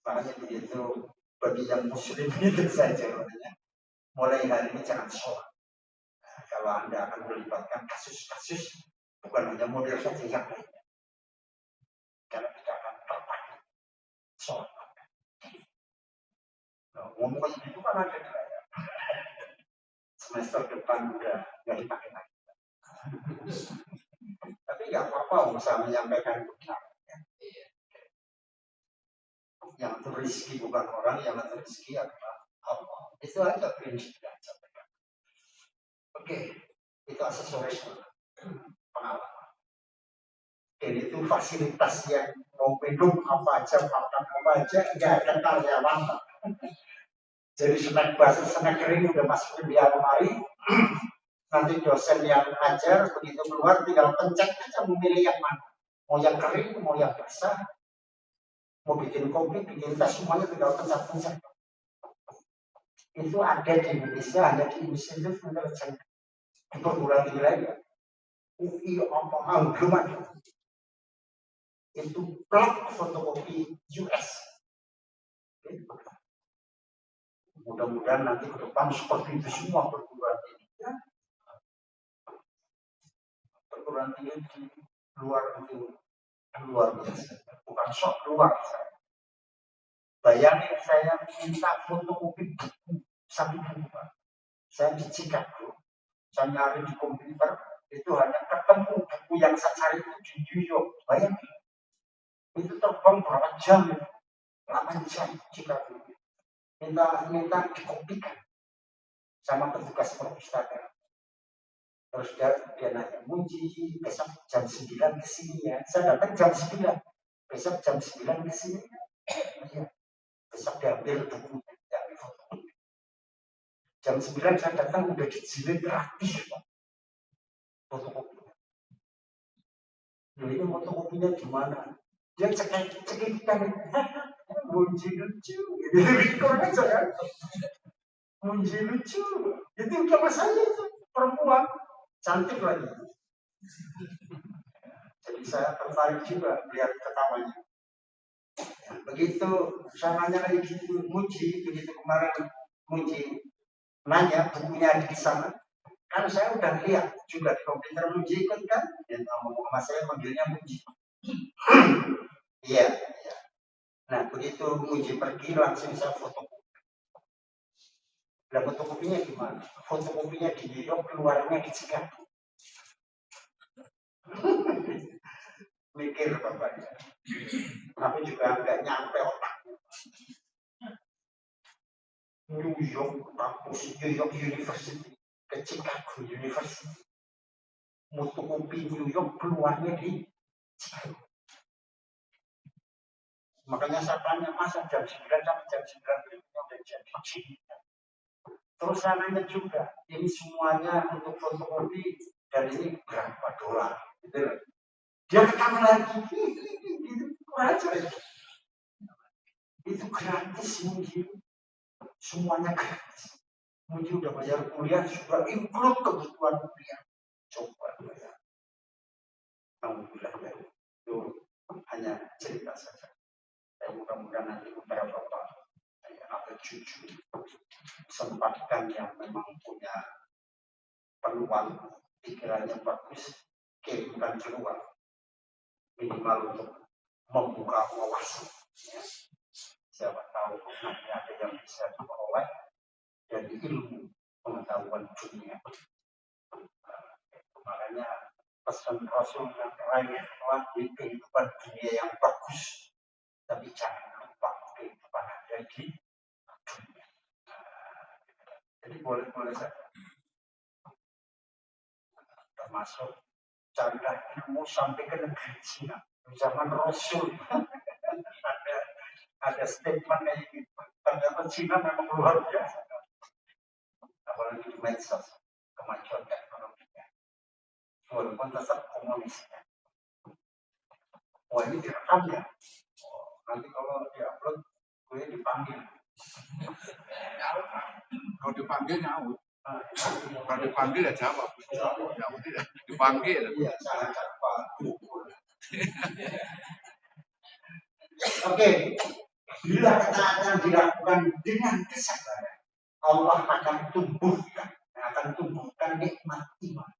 Makanya begitu bagi yang muslim itu saja makanya mulai hari ini jangan sholat. Nah, kalau Anda akan melibatkan kasus-kasus bukan hanya model saja yang lainnya, karena tidak akan terpakai sholat. Nah, ngomong kayak gitu kan ada di layar. semester depan udah nggak dipakai lagi. Tapi nggak apa-apa bisa menyampaikan benar. Yang rezeki bukan orang, yang rezeki adalah Allah. Itu aja prinsip yang sampaikan. Oke, itu aksesoris pengalaman. Dan itu fasilitas yang mau minum apa aja, makan apa aja, nggak ada karyawan. Jadi snack basah, snack kering udah masukin di almari. Nanti dosen yang ngajar begitu keluar tinggal pencet aja memilih yang mana. Mau yang kering, mau yang basah, mau bikin kopi, bikin teh, semuanya tinggal pencet-pencet. Itu ada di Indonesia, ada di Institut Intelijen di perguruan tinggi lainnya. UI apa belum ada. Itu blok fotokopi US. Mudah-mudahan nanti ke depan seperti itu semua perguruan tinggi. Ya. Perguruan tinggi di luar itu luar biasa, bukan sok luar. Bayangin saya minta fotokopi buku satu buku, saya di Chicago, saya nyari di komputer itu hanya ketemu buku yang saya cari itu di New York. Bayangin, itu terbang berapa jam? 8 jam Chicago. Minta dikopikan sama petugas perpustakaan. Terus dia nanya, Muji, besok jam 9 kesini ya. Saya datang jam 9. Besok jam 9 kesini ya. Besok diambil buku yang difotokopi. Jam 9 saya datang udah dijilid gratis. Fotokopi. Ini fotokopinya gimana? Dia cekikikan. Muji lucu. Gitu. Kurang aja kan? Muji lucu. Itu udah masanya itu. Perempuan. Cantik lagi. Jadi saya tertarik juga lihat ketawanya. Ya, begitu saya nanya lagi gitu, Muji, begitu kemarin Muji nanya bukunya ada di sana. Kan saya udah lihat juga di komputer Muji ikut kan, dan sama saya manggilnya Muji. Iya, iya. Nah begitu Muji pergi langsung saya fotokopi. Nah fotokopinya gimana? Fotokopinya di New York, keluarnya di Chicago. Mikir bapaknya, tapi juga nggak nyampe otak. New York kampus New York University ke Chicago University, fotokopi New York keluarnya di Chicago. Makanya saya tanya masa jam 9 sampai jam 9 berikutnya udah jadi. Terus saya nanya juga, ini semuanya untuk fotokopi dan ini berapa dolar? Gitu. Dia ketawa lagi, gitu aja. Itu gratis mungkin, semuanya gratis. Mungkin udah bayar kuliah, sudah include kebutuhan kuliah. Coba bayar. Alhamdulillah ya. Itu hanya cerita saja. Dan mudah-mudahan nanti beberapa bapak atau cucu sempatkan yang memang punya peluang pikirannya bagus, kehidupan keluar minimal untuk membuka wawasan. Ya. Siapa tahu nanti ada yang bisa diperoleh dari ilmu pengetahuan dunia. Makanya pesan Rasul yang terakhir di kehidupan dunia yang bagus, tapi jangan lupa kehidupan ada di dunia. Jadi boleh-boleh saja. Termasuk carilah ilmu sampai ke negeri Cina. Zaman Rasul ada statement kayak gitu. Ternyata Cina memang luar biasa. Apalagi di medsos, kemajuan teknologinya. Walaupun tetap komunisnya. Wah ini direkam ya. Oh, nanti kalau diupload, gue dipanggil. Kalau dipanggil nyaut. Kalau dipanggil ya jawab. Nyaut tidak. Dipanggil. Iya, sangat cepat. Oke, bila ketaatan dilakukan dengan kesabaran, Allah akan tumbuhkan nikmat iman.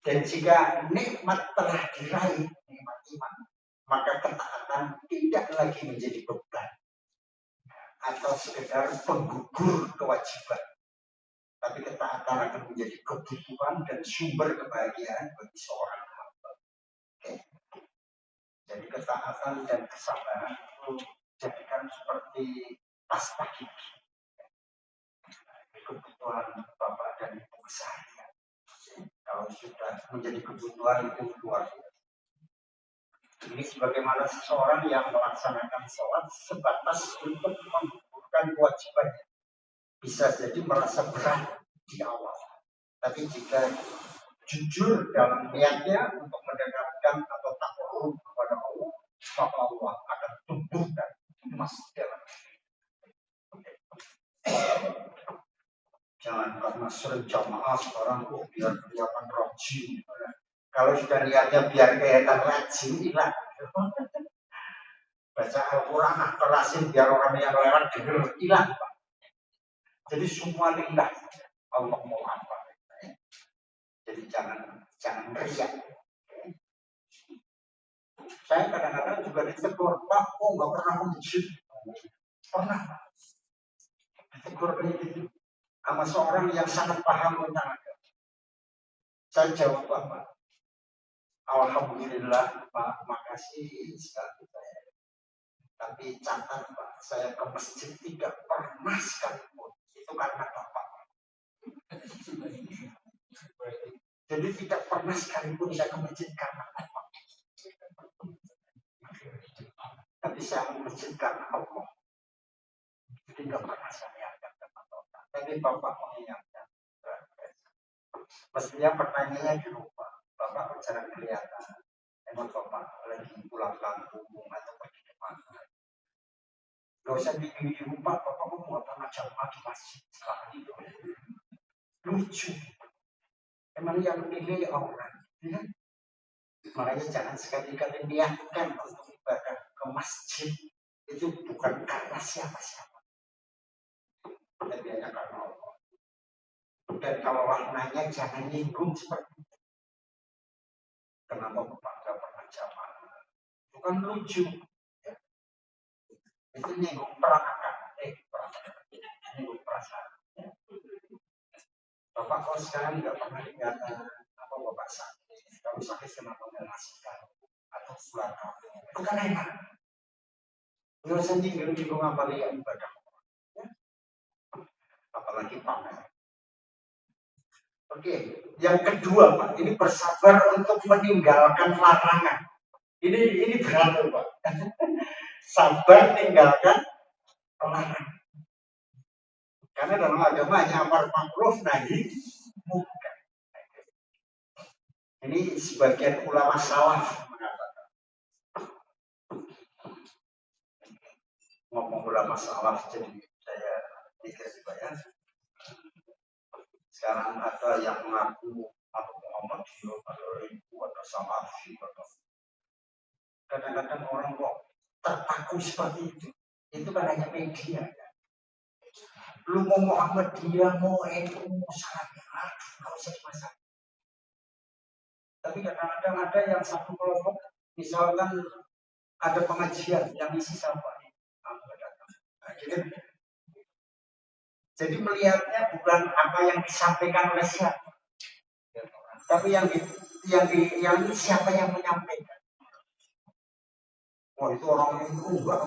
Dan jika nikmat telah diraih, nikmat iman, maka ketaatan tidak lagi menjadi beban atau sekedar penggugur kewajiban. tapi ketaatan akan menjadi kebutuhan dan sumber kebahagiaan bagi seorang hamba. Oke. Jadi ketaatan dan kesabaran itu jadikan seperti tas kaki. Kebutuhan Bapak dan Ibu keseharian. Kalau sudah menjadi kebutuhan itu luar biasa. Ini sebagaimana seseorang yang melaksanakan sholat sebatas untuk menggugurkan kewajibannya. Bisa jadi merasa berat di awal. Tapi jika jujur dalam niatnya untuk mendekatkan atau takarrub kepada Allah, maka Allah akan tumbuhkan emas dalam jangan karena sering jamaah sekarang biar kelihatan rajin. Kalau sudah niatnya biar kelihatan rajin, hilang. Baca Al-Quran, kerasin biar orang yang lewat dengar, hilang. Jadi semua lillah. Allah mau apa? Jadi jangan riak. Saya kadang-kadang juga ditegur, Pak, kok nggak pernah ke masjid? Pernah. Ditegur gitu. Sama seorang yang sangat paham tentang agama. Saya jawab Bapak, alhamdulillah Pak, makasih sekali saya. Tapi catat Pak, saya ke masjid tidak pernah sekalipun. Itu karena Bapak. Jadi tidak pernah sekalipun saya ke masjid karena Bapak. Tapi saya ke masjid karena Allah. Jadi tidak pernah saya niatkan karena Bapak. Tapi Bapak mengingatkan. Mestinya pertanyaannya di rumah. Bapak berjalan kelihatan. Emang Bapak lagi pulang kampung atau pergi ke mana? Gak usah di rumah, Bapak mau apa jamaah di masjid selama itu. Lucu. Emang yang pilih orang. Ya? Makanya jangan sekali-kali niatkan untuk ibadah ke masjid. Itu bukan karena siapa-siapa. Tapi hanya karena Allah. Dan kalau warnanya jangan nyinggung seperti itu. Kenapa Bapak gak pernah jamaah? Itu kan lucu. Ya. Itu nyinggung perasaan. Nyinggung perasaan. Ya. Bapak kalau sekarang nggak pernah kelihatan apa Bapak sakit. Kalau sakit kenapa nggak ngasihkan atau pulang kampung? Itu kan enak. Nggak usah nyinggung apa lihat ibadah. Ya. Apalagi pamer. Oke, yang kedua Pak, ini bersabar untuk meninggalkan larangan. Ini berat Pak. Sabar tinggalkan larangan. Karena dalam agama hanya amar ma'ruf nahi munkar. Ini sebagian ulama salaf mengatakan. Ngomong ulama salaf jadi saya pikir supaya sekarang ada yang mengaku atau Muhammadiyah atau Ibu atau Salafi atau kadang-kadang orang kok terpaku seperti itu. Itu kan hanya media. Lu mau Muhammadiyah, mau NU, mau Salafi, nggak usah dimasak. Tapi kadang-kadang ada yang satu kelompok, misalkan ada pengajian yang isi sama ini, jadi melihatnya bukan apa yang disampaikan oleh siapa, tapi yang siapa yang menyampaikan. Wah itu orang yang enggak,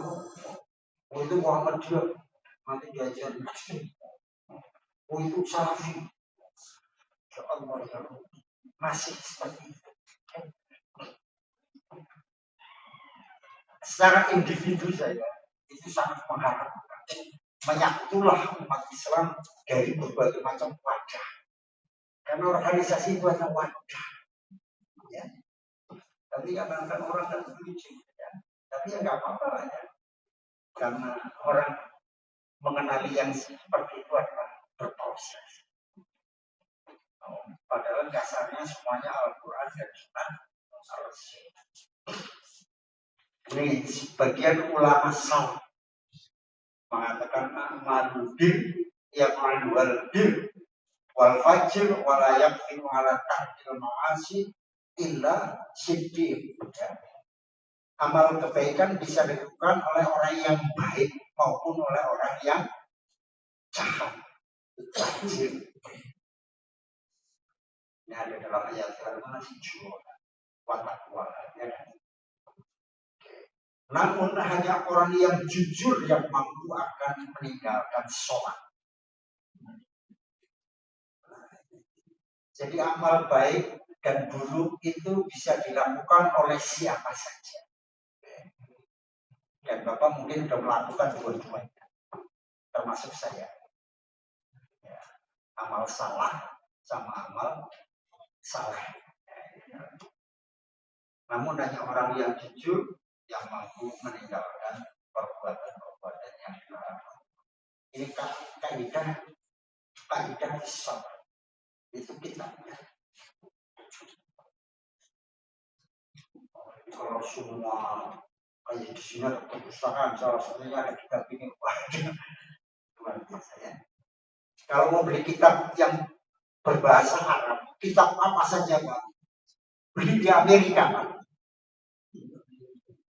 wah itu Muhammadiyah, nanti diajar oh itu Salafi. Ya Allah ya Allah. Masih seperti itu. Secara individu saya itu sangat mengharapkan menyatulah umat Islam dari berbagai macam wadah. Karena organisasi itu hanya wadah. Ya. Tapi kadang-kadang orang kan lucu. Ya. Tapi ya nggak apa-apa lah ya. Karena orang mengenali yang seperti itu adalah berproses. Padahal dasarnya semuanya Al-Quran dan Sunnah Al-Rasul. Ini sebagian ulama salaf mengatakan amaludin yang manual bir wal fajr walayak fi ala ta'dil ma'asi illa siddiq. Ya. Amal kebaikan bisa dilakukan oleh orang yang baik maupun oleh orang yang jahat. Rajin. Ini ada dalam ayat Al-Quran wattaqwa. Namun hanya orang yang jujur yang mampu akan meninggalkan sholat. Jadi amal baik dan buruk itu bisa dilakukan oleh siapa saja. Dan Bapak mungkin sudah melakukan dua-duanya, termasuk saya. Ya, amal salah sama amal salah. Namun hanya orang yang jujur yang mampu meninggalkan perbuatan-perbuatan yang dilarang. Ini kaidah Islam. Itu kitabnya. Kalau semua kayak di sini ada perpustakaan, salah satunya ada kitab ini, luar biasa ya. Kalau mau beli kitab yang berbahasa Arab, kitab apa saja Pak? Beli di Amerika Pak.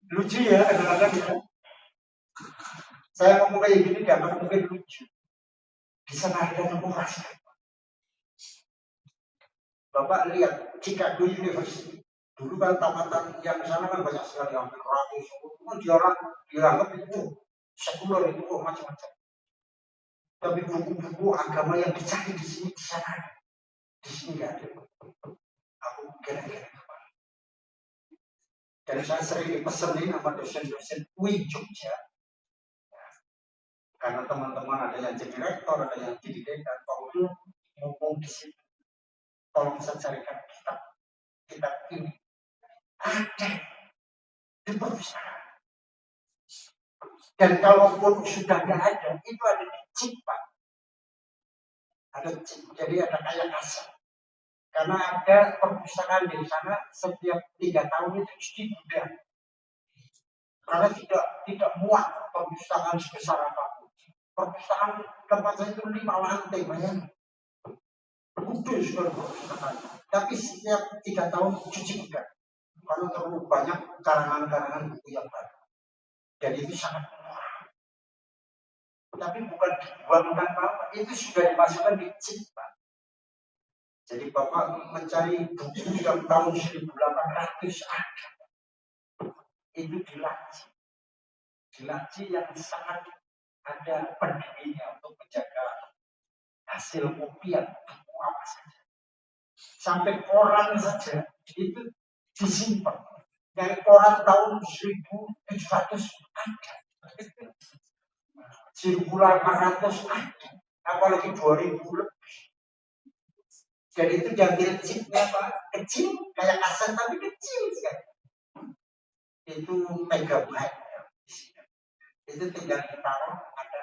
Lucu ya kadang-kadang ya. Saya ngomong kayak gini karena mungkin lucu. Di sana ada demokrasi. Bapak lihat Chicago University. Dulu kan tamatan yang sana kan banyak sekali hampir 100. Dianggap itu sekuler itu macam-macam. Tapi buku-buku agama yang dicari di sini di sana ada. Di sini nggak ada. Aku kira-kira. Dan saya sering dipesenin sama dosen-dosen UI Jogja. Karena teman-teman ada yang jadi rektor, ada yang jadi dekan, tolong mumpung di sini. Tolong saya carikan kitab ini. Ada di perpustakaan. Dan kalaupun sudah tidak ada, itu ada di chip, Pak. Ada chip, jadi ada kayak kasar. Karena ada perpustakaan di sana setiap 3 tahun itu mesti digudang. Karena tidak muat perpustakaan sebesar apapun. Perpustakaan tempat saya itu 5 lantai, bayangin. Kudus perpustakaan. Tapi setiap 3 tahun cuci gudang. Karena terlalu banyak karangan-karangan buku yang baru. Dan itu sangat murah. Tapi bukan dibuang tanpa apa, itu sudah dimasukkan di chip, Pak. Jadi Bapak mencari buku yang tahun 1800 ada. Itu dilaci yang sangat ada pendirinya untuk menjaga hasil kopian buku apa saja. Sampai koran saja itu disimpan. Dari koran tahun 1700 ada. 1800 ada. Apalagi 2000 lebih. Dan itu diambil chipnya Pak, kecil kayak kaset tapi kecil sekali. Itu megabyte. Itu tinggal ditaruh, ada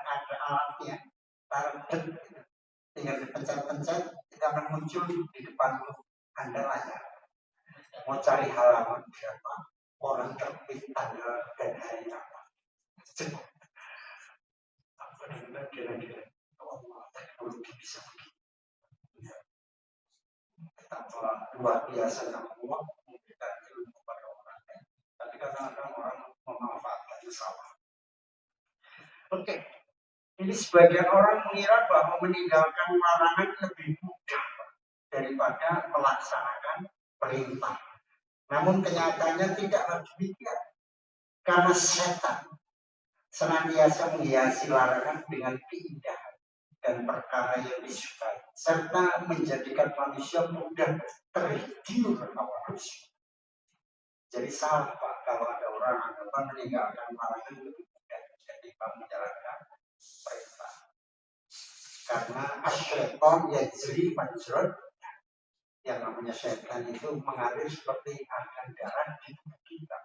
alatnya, taruh tinggal dipencet-pencet, itu akan muncul di depan Anda layar. Mau cari halaman berapa, orang terbit tanggal dan hari apa. Benar-benar kira-kira teknologi bisa begitu. Betapa luar biasa Allah memberikan ilmu kepada orang lain. Tapi kadang-kadang orang memanfaatkannya salah. Oke, ini sebagian orang mengira bahwa meninggalkan larangan lebih mudah daripada melaksanakan perintah. Namun kenyataannya tidaklah demikian. Karena setan senantiasa menghiasi larangan dengan keindahan dan perkara yang disukai, serta menjadikan manusia mudah tergiur hawa nafsu. Jadi salah Pak kalau ada orang anggapan meninggalkan larangan lebih mudah daripada menjalankan perintah. Karena asyaiton yajri majrad, yang namanya syaitan itu mengalir seperti aliran darah di tubuh kita.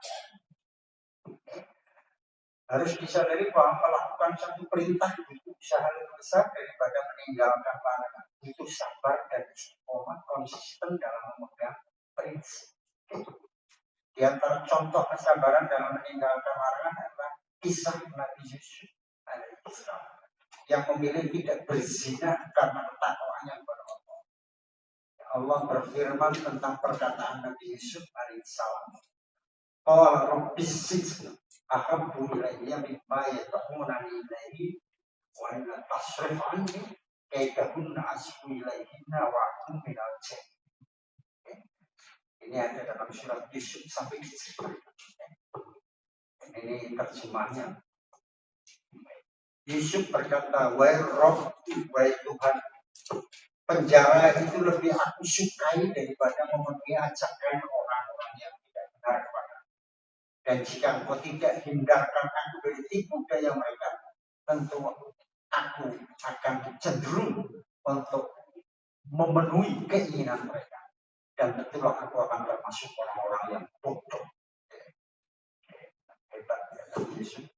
Harus disadari bahwa melakukan satu perintah itu usaha lebih besar daripada meninggalkan larangan. Itu sabar dan istiqomah konsisten dalam memegang prinsip. Di antara contoh kesabaran dalam meninggalkan larangan adalah kisah Nabi Yusuf alaihissalam yang memilih tidak berzina karena ketakwaannya kepada Allah. Allah berfirman tentang perkataan Nabi Yusuf alaihissalam. Qala rabbis sijn ahabbu ilayya mimma yad'unani ilaihi wa illa tasrif anni kaidahunna asbu ilaihinna wa akum minal jinn. Ini ada dalam surat Yusuf sampai di situ. Ini terjemahnya. Yusuf berkata, wahai Rob, wahai Tuhan, penjara itu lebih aku sukai daripada memenuhi ajakan orang-orang yang tidak benar kepada. Dan jika engkau tidak hindarkan aku dari tipu daya mereka, tentu aku akan cenderung untuk memenuhi keinginan mereka. Dan tentulah aku akan termasuk orang-orang yang bodoh. Hebat ya, Yesus.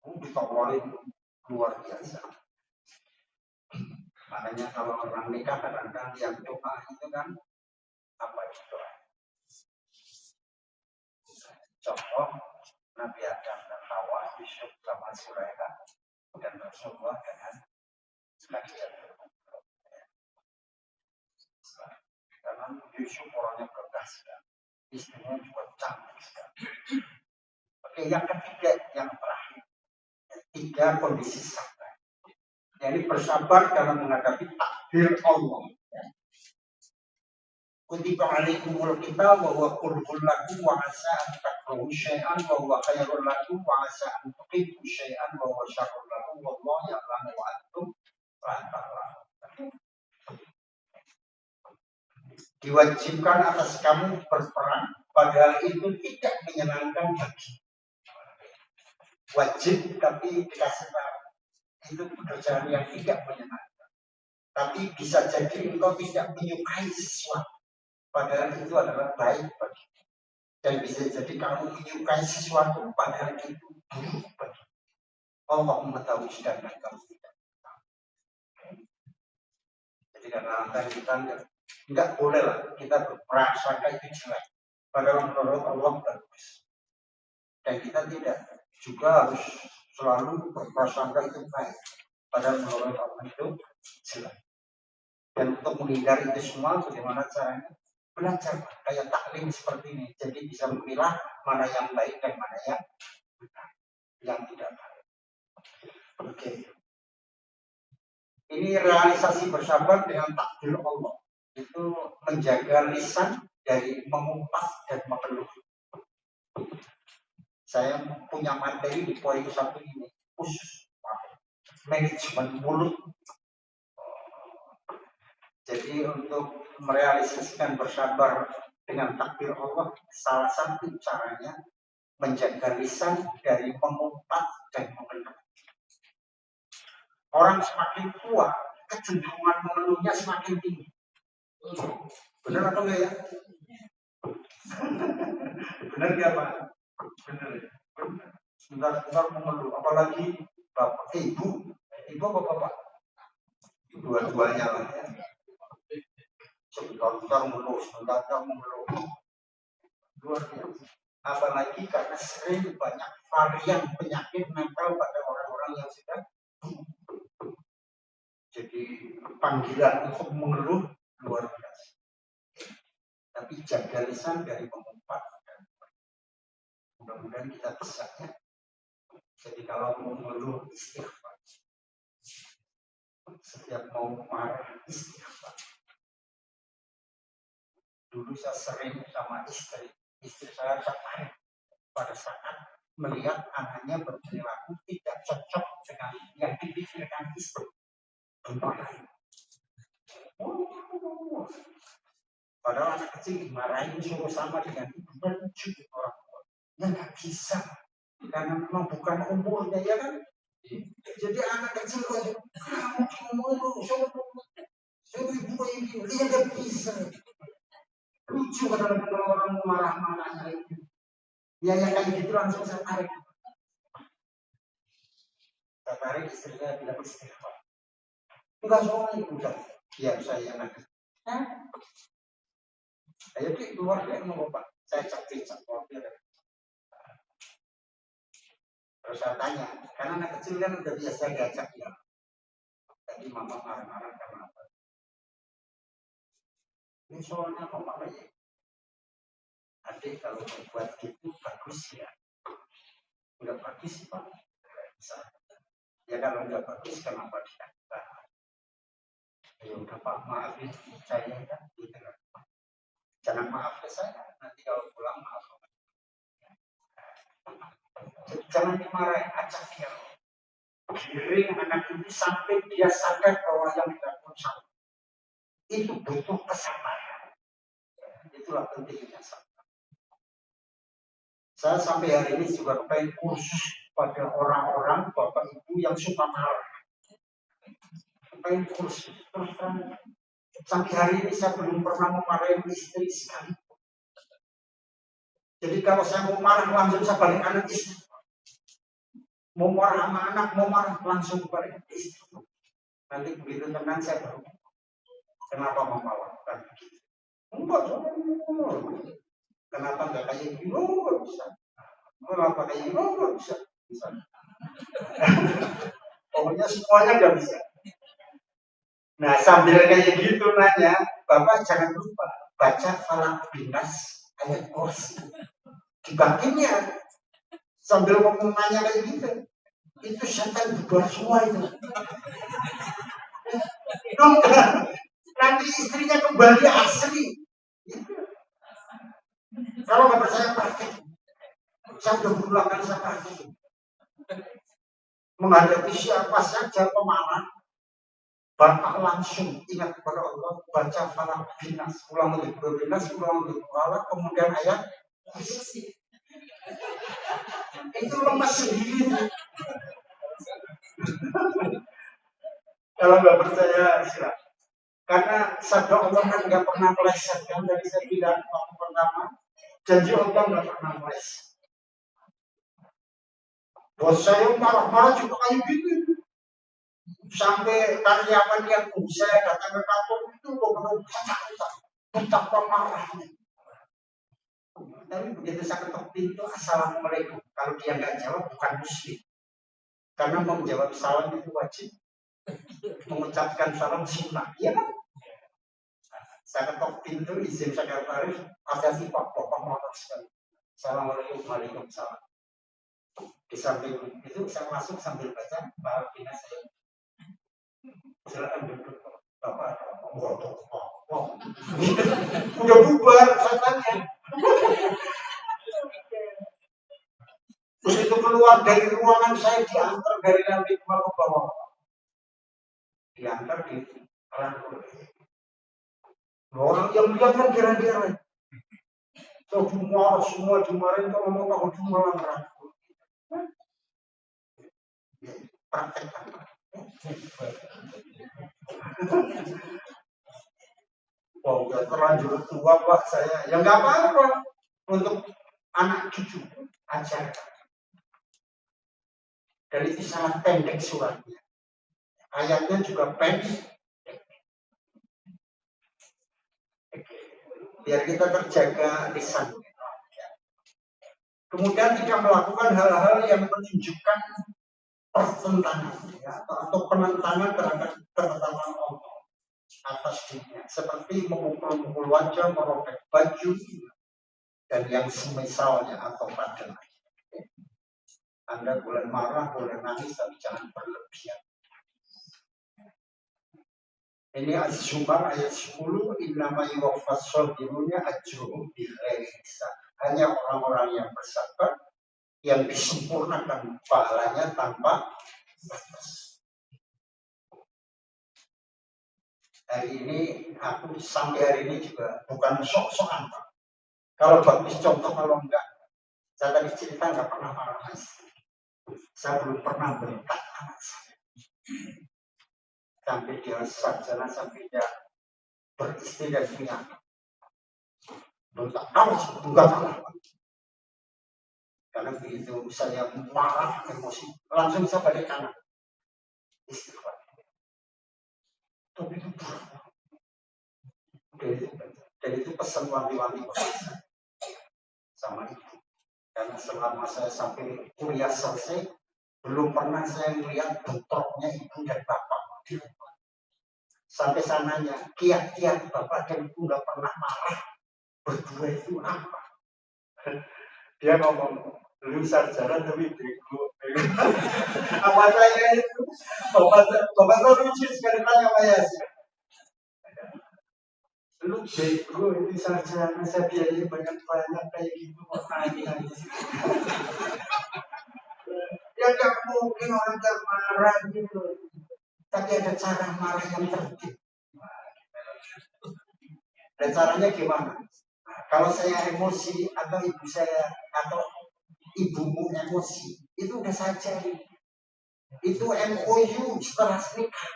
Ditawarin luar biasa. Makanya kalau orang nikah kadang-kadang yang doa itu kan apa itu? Contoh Nabi Adam dan Hawa, Yusuf sama Zulaikha dan Rasulullah dengan Khadijah. Karena Yusuf orangnya gagah sekali, istrinya juga cantik sekali. Oke, yang ketiga, yang terakhir, 3 kondisi sabar. Jadi bersabar dalam menghadapi takdir Allah. Kutiba alaikumul qital wa huwa kurhun lakum wa asa an takrahu syai'an wa huwa khairun lakum wa asa an tuhibbu syai'an wa huwa syarrun lakum wallahu ya'lamu wa antum la ta'lamun. Diwajibkan atas kamu berperang padahal itu tidak menyenangkan hati. Wajib tapi dikasih tahu itu pekerjaan yang tidak menyenangkan. Tapi bisa jadi engkau tidak menyukai sesuatu padahal itu adalah baik bagi. Dan bisa jadi kamu menyukai sesuatu padahal itu buruk bagi. Allah mengetahui sedangkan kamu tidak tahu. Jadi karena kita enggak boleh lah kita berprasangka itu jelek. Padahal menurut Allah bagus. Dan kita tidak juga harus selalu berprasangka itu baik. Padahal menurut Allah itu jelek. Dan untuk menghindari itu semua, bagaimana caranya? Belajar kayak taklim seperti ini. Jadi bisa memilah mana yang baik dan mana yang benar, yang tidak baik. Oke. Ini realisasi bersabar dengan takdir Allah. Itu menjaga lisan dari mengumpat dan mengeluh. Saya punya materi di poin 1 ini khusus manajemen mulut. Jadi untuk merealisasikan bersabar dengan takdir Allah, salah satu caranya menjaga lisan dari mengumpat dan mengeluh. Orang semakin tua, kecenderungan mengeluhnya semakin tinggi. Benar atau enggak ya? Benar nggak Pak? Benar. Sebentar mengeluh, apalagi bapak, ibu apa bapak? Dua-duanya lah ya. Sebentar mengeluh. Luar biasa. Apalagi karena sering banyak varian penyakit mental pada orang-orang yang sudah. Jadi panggilan untuk mengeluh luar biasa. Tapi jaga lisan dari mengumpat. Mudah-mudahan kita bisa ya. Jadi kalau mau mengeluh istighfar. Setiap mau marah istighfar. Dulu saya sering sama istri saya tertarik pada saat melihat anaknya berperilaku tidak cocok dengan yang dipikirkan istri. Padahal anak kecil dimarahin suruh sama dengan ibu benci orang tua. Ya nggak bisa karena memang bukan umurnya ya kan. Jadi anak kecil kamu cuma mau suruh ibu ini dia nggak bisa. Lucu kalau orang marah-marah itu. Ya yang kayak gitu langsung saya tarik. Saya tarik istri saya bilang istighfar. Enggak soalnya udah. Ya saya anak. Ayo di keluar ya mau bapak. Saya cek kopi. Terus saya tanya, karena anak kecil kan udah biasa diajak ya. Tadi mama marah-marah karena apa? Ini soalnya apa ya? Adik kalau membuat gitu bagus ya. Udah bagus Pak. Bisa. Ya kalau nggak bagus kenapa tidak? Ayo udah Pak, maafin saya ya, gitu kan. Jangan maaf ke saya, nanti kalau pulang maaf. Jangan dimarahin, ajak dia. Giring anak ini sampai dia sadar bahwa yang dilakukan salah. Itu butuh kesabaran. Itulah pentingnya sabar. Saya sampai hari ini juga pengen kursus pada orang-orang bapak ibu yang suka marah. Pengen kursus terus terang. Sampai hari ini saya belum pernah memarahin istri sekali. Jadi kalau saya mau marah langsung saya balik anak istri. Mau marah sama anak, mau marah langsung balik istri. Nanti begitu tenang saya baru. Kenapa mama lakukan begitu? Enggak, kenapa enggak kayak gini? Enggak bisa. Kenapa kayak gini? Enggak bisa. Bisa. Pokoknya semuanya enggak bisa. Nah sambil kayak gitu nanya, Bapak jangan lupa baca Falaq Binas ayat kursi. Dibaginya sambil ngomong nanya kayak gitu. Itu setan bubar semua itu. Nanti istrinya kembali asli. Kalau nggak percaya praktik. Saya udah berulang kali saya praktik. Menghadapi siapa saja pemarah, Bapak langsung ingat kepada Allah, baca Falaq Binas, ulang untuk Binas, ulang untuk Falaq, kemudian ayat kursi. Itu lemas sendiri. Kalau nggak percaya silakan. Karena sabda Allah kan nggak pernah meleset kan, dari saya bilang waktu pertama, janji Allah nggak pernah meleset. Bos saya marah-marah juga kayak gitu. Sampai karyawan yang saya datang ke kantor itu benar-benar betapa marahnya. Tapi begitu saya ketok pintu, assalamualaikum. Kalau dia nggak jawab bukan muslim. Karena menjawab salam itu wajib. Mengucapkan salam sunnah. Iya kan? Saya ketok pintu, izin sekretaris, hati-hati Pak, Bapak marah sekali. Assalamualaikum, waalaikumsalam. Di samping itu saya masuk sambil baca Falaq Binas saya. Silakan duduk Bapak. Udah bubar, saya tanya. Begitu keluar dari ruangan saya diantar dari lantai 2 ke bawah. Diantar di rangkul. Orang yang lihat kan kira-kira. Semua dimarahin kalau mau tahu cuma rangkul. Praktek apa? Wah, udah terlanjur tua Pak saya. Ya nggak apa-apa. Untuk anak cucu ajarkan. Dan itu sangat pendek suratnya. Ayatnya juga pendek. Biar kita terjaga lisan. Kemudian tidak melakukan hal-hal yang menunjukkan pertentangan ya, atau penentangan terhadap ketetapan Allah atas dirinya, seperti memukul-mukul wajah, merobek baju, dan yang semisalnya atau pada lain. Anda boleh marah, boleh nangis, tapi jangan berlebihan. Ini Az-Zumar ayat 10, innama yuwaffas sabiruna ajruhum bighairi hisab. Hanya orang-orang yang bersabar yang disempurnakan pahalanya tanpa batas. Hari ini aku sampai hari ini juga bukan sok-sokan Pak. Kalau bagus contoh, kalau enggak, saya tadi cerita nggak pernah marah. Saya belum pernah bentak anak saya. Sampai dia sarjana, sampai dia beristri dan punya anak. Bentak, enggak pernah. Karena begitu saya marah, emosi, langsung saya balik kanan. Istighfar. Tapi itu berat. Dan itu pesan wanti-wanti sama itu. Karena selama saya sampai kuliah selesai, belum pernah saya melihat bentroknya ibu dan bapak di rumah. Sampai sananya, kiat-kiat bapak dan ibu nggak pernah marah. Berdua itu apa? Dia ngomong, lu sarjana tapi bego. Apa saya itu? Bapak saya lucu sekali tanya apa ya sih? Lu bego itu saja, saya biayanya banyak-banyak kayak gitu kok nanya. Ya nggak mungkin orang marah gitu. Tapi ada cara marah yang tertib. Dan caranya gimana? Kalau saya emosi atau ibu saya atau ibumu emosi, itu udah saja. Itu MOU setelah nikah.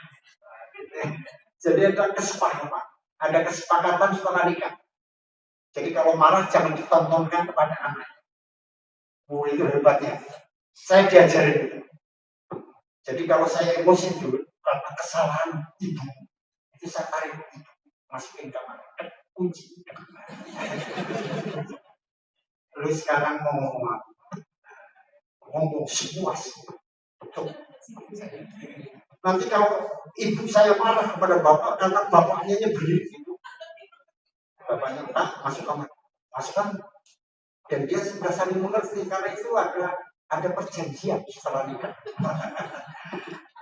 Jadi ada kesepakatan. Ada kesepakatan setelah nikah. Jadi kalau marah jangan ditontonkan kepada anak. Oh, itu hebatnya. Saya diajarin itu. Jadi kalau saya emosi dulu karena kesalahan ibu, itu saya tarik ibu, masukin kamar, kunci. Lalu sekarang mau ngomong apa? Ngomong sepuas. Nanti kalau ibu saya marah kepada bapak karena bapaknya nyebelin gitu, bapaknya masuk kamar, masukkan. Dan dia sudah saling mengerti karena itu ada perjanjian setelah nikah.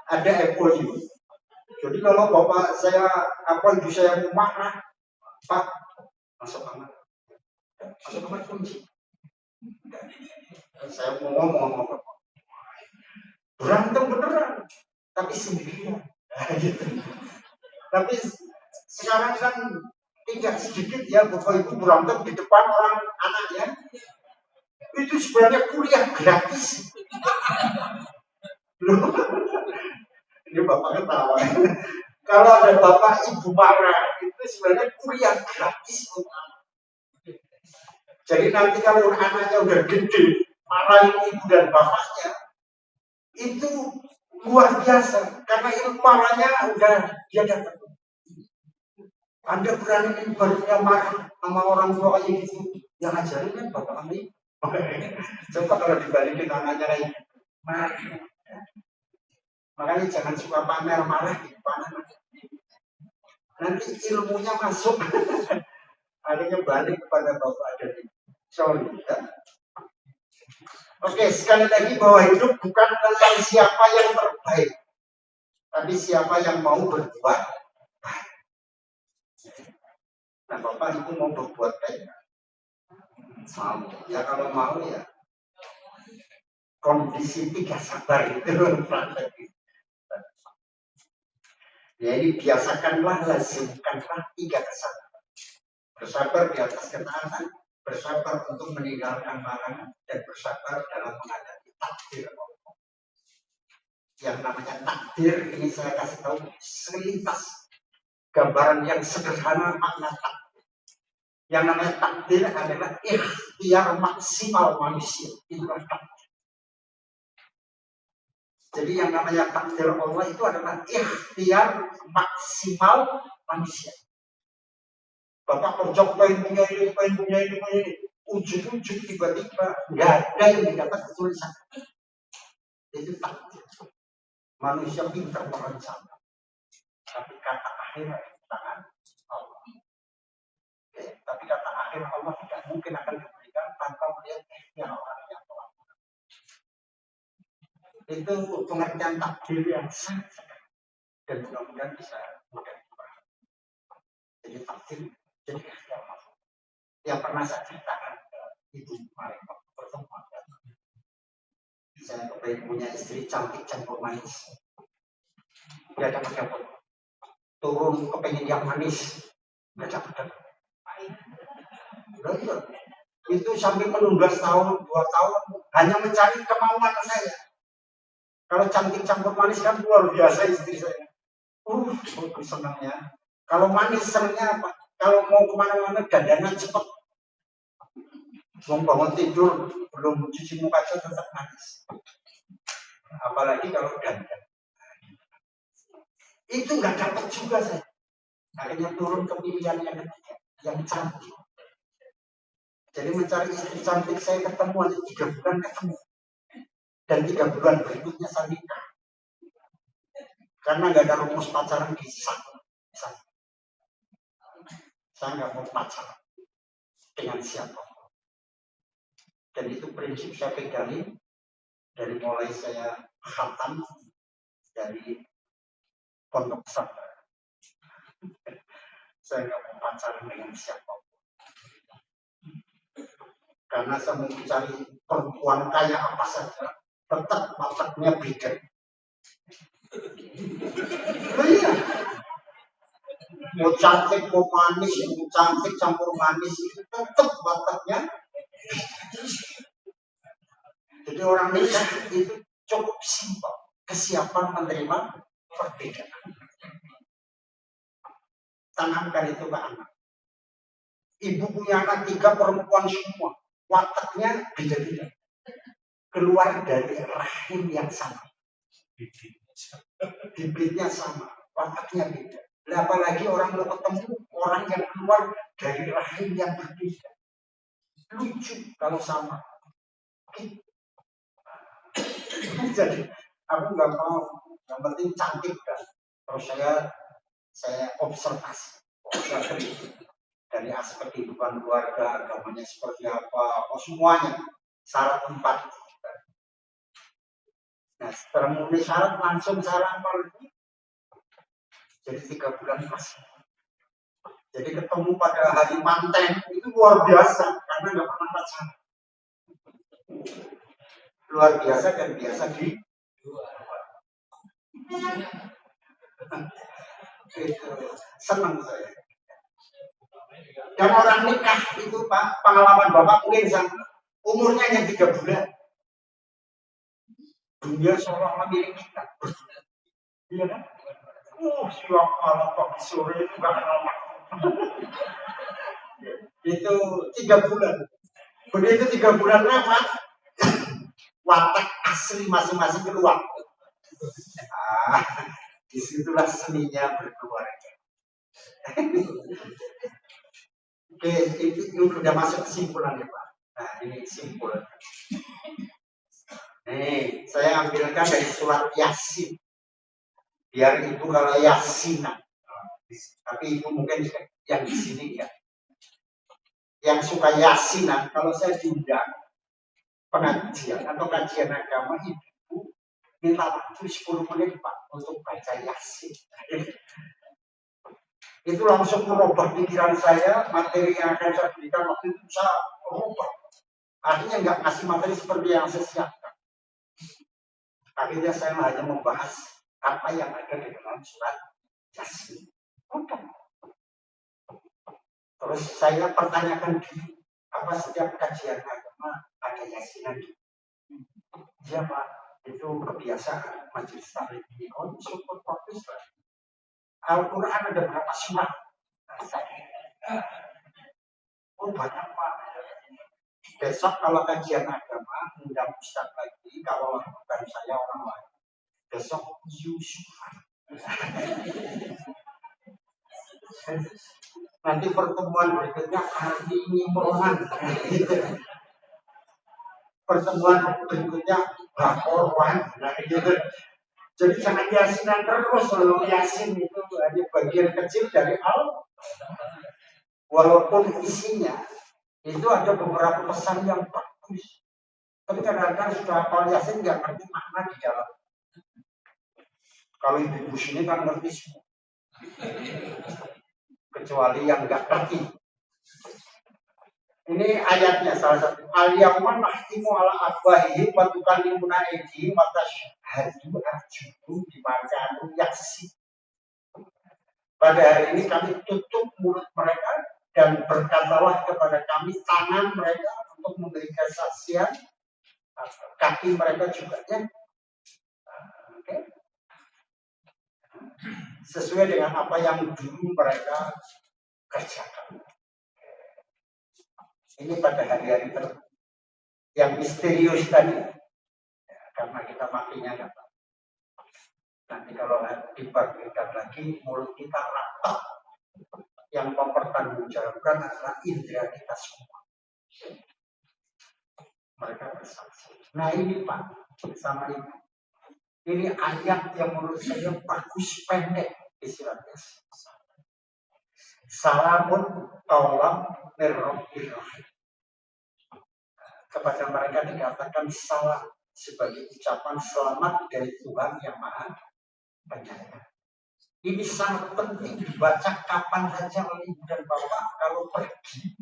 Ada MOU. Jadi kalau bapak saya ibu saya mau marah, Pak, masuk kamar kunci. Saya mau ngomong apa? Berantem beneran, tapi sendirian. Gitu. Tapi sekarang kan tidak sedikit ya bapak ibu berantem di depan orang anaknya. Itu sebenarnya kuliah gratis. Ini bapak ketawa. Kalau ada bapak ibu marah, itu sebenarnya kuliah gratis. Jadi nanti kalau anaknya udah gede, marahin ibu dan bapaknya, itu luar biasa. Karena ilmu marahnya udah dia dapat. Anda berani barunya marah sama orang tua kayak gitu, yang ajarin kan bapak kami. Coba kalau dibalikin anaknya kayak marah. Makanya jangan suka pamer marah di depan anak. Nanti ilmunya masuk. Akhirnya balik kepada bapak dan ibu. Sorry ya. Oke, sekali lagi bahwa hidup bukan tentang siapa yang terbaik, tapi siapa yang mau berbuat baik. Nah, bapak ibu mau berbuat baik. Mau. Ya kalau mau ya. Kondisi 3 sabar itu. Jadi biasakanlah, lazimkanlah 3 kesabaran. Bersabar di atas ketaatan, bersabar untuk meninggalkan larangan, dan bersabar dalam menghadapi takdir Allah. Yang namanya takdir ini saya kasih tahu selintas gambaran yang sederhana makna takdir. Yang namanya takdir adalah ikhtiar maksimal manusia. Itulah takdir. Jadi yang namanya takdir Allah itu adalah ikhtiar maksimal manusia. Bapak kerja pengen punya ini, ujung-ujung tiba-tiba nggak ada yang didapat kecuali satu. Itu takdir. Manusia pintar berencana, tapi kata akhir di tangan Allah. Oke, tapi kata akhir Allah tidak mungkin akan diberikan tanpa melihat ikhtiar orang yang melakukan. Itu pengertian takdir yang sangat sekali dan mudah-mudahan bisa mudah dipahami. Jadi takdir jadi ikhtiar Allah. Yang pernah saya ceritakan ke ibu kemarin waktu pertemuan, saya kepengen punya istri cantik campur manis. Dia dapat turun kepengen yang manis, nggak dapat. Itu sampai menunggu setahun 2 tahun hanya mencari kemauan saya. Kalau cantik campur manis kan luar biasa istri saya. Senangnya. Kalau manis senangnya apa? Kalau mau kemana-mana dandannya cepat. Mau bangun tidur belum cuci muka aja tetap manis. Apalagi kalau dandan. Itu nggak dapat juga saya. Akhirnya turun ke pilihan yang ketiga, yang cantik. Jadi mencari istri cantik saya ketemu hanya 3 bulan ketemu. Dan 3 bulan berikutnya saya nikah. Karena nggak ada rumus pacaran di sana. Saya nggak mau pacaran dengan siapa. Dan itu prinsip saya pegangi dari mulai saya khatam dari pondok pesantren. Saya nggak mau pacaran dengan siapa. Karena saya mau mencari perempuan kaya apa saja, tetap wataknya beda. Oh iya, mau cantik, mau manis, mau cantik campur manis, itu tetap wataknya. Jadi orang nikah itu cukup simpel, kesiapan menerima perbedaan. Tanamkan itu ke anak. Ibu punya anak 3 perempuan semua, wataknya beda-beda. Keluar dari rahim yang sama, bibitnya sama, wataknya beda. Apalagi orang mau ketemu orang yang keluar dari rahim yang berbeda. Lucu kalau sama. Jadi aku nggak mau, yang penting cantik kan. Terus saya observasi dari aspek kehidupan keluarga, agamanya seperti apa, semuanya syarat 4. Nah setelah memenuhi syarat langsung saya ramal. Jadi 3 bulan pas. Jadi ketemu pada hari manten itu luar biasa karena nggak pernah pacaran. Luar biasa dan biasa di itu senang saya. Dan orang nikah itu Pak, pengalaman Bapak mungkin sama, umurnya hanya 3 bulan. Dunia seolah-olah milik kita. Iya kan? Siang malam pagi sore itu gak kenal itu 3 bulan. Begitu 3 bulan lewat, watak asli masing-masing keluar. Disitulah seninya berkeluarga. Oke, itu sudah masuk kesimpulan ya Pak. Nah ini simpul. Nih, saya ambilkan dari surat Yasin. Biar ibu kalau Yasinan. Tapi ibu mungkin yang di sini ya. Yang suka Yasinan, kalau saya diundang pengajian atau kajian agama, ibu minta waktu 10 menit Pak untuk baca Yasin. Itu langsung merubah pikiran saya, materi yang akan saya berikan waktu itu saya merubah. Artinya nggak ngasih materi seperti yang saya siapkan. Akhirnya saya hanya membahas apa yang ada di dalam surat Yasin. Terus saya pertanyakan diri, apa setiap kajian agama ada Yasinan? Ya Pak, itu kebiasaan majelis taklim ini. Oh, super bagus Pak. Al-Quran ada berapa surat? Oh banyak Pak. Besok kalau kajian agama, undang Ustaz lagi, kalau bukan saya orang lain. Besok Yusuf. Nanti pertemuan berikutnya hari ini Imran. Pertemuan berikutnya Bakoran. Jadi jangan Yasinan terus, loh. Yasin itu hanya bagian kecil dari Al. Walaupun isinya itu ada beberapa pesan yang bagus. Tapi kadang-kadang sudah hafal Yasin nggak ngerti makna di dalam. Kalau ibu sini kan ngerti semua. Kecuali yang nggak ngerti. Ini ayatnya salah satu. Al-yawma nahtimu ala afwahihim wa tukallimuna aydihim wa tashhadu arjuluhum bima kanu yaksibun. Pada hari ini kami tutup mulut mereka dan berkatalah kepada kami tangan mereka untuk memberi kesaksian, kaki mereka juga ya. Okay. Sesuai dengan apa yang dulu mereka kerjakan. Ini pada hari-hari yang misterius tadi, ya, karena kita makinya nggak tahu. Nanti kalau dibangkitkan lagi, mulut kita rapat. Yang mempertanggungjawabkan adalah indera kita semua. Mereka bersaksi. Nah ini Pak, sama ini. Ini ayat yang menurut saya bagus, pendek di surat Yasin. Salamun qaulam mir rabbil alamin. Kepada mereka dikatakan salam sebagai ucapan selamat dari Tuhan yang Maha Penyayang. Ini sangat penting dibaca kapan saja oleh ibu dan bapak kalau pergi.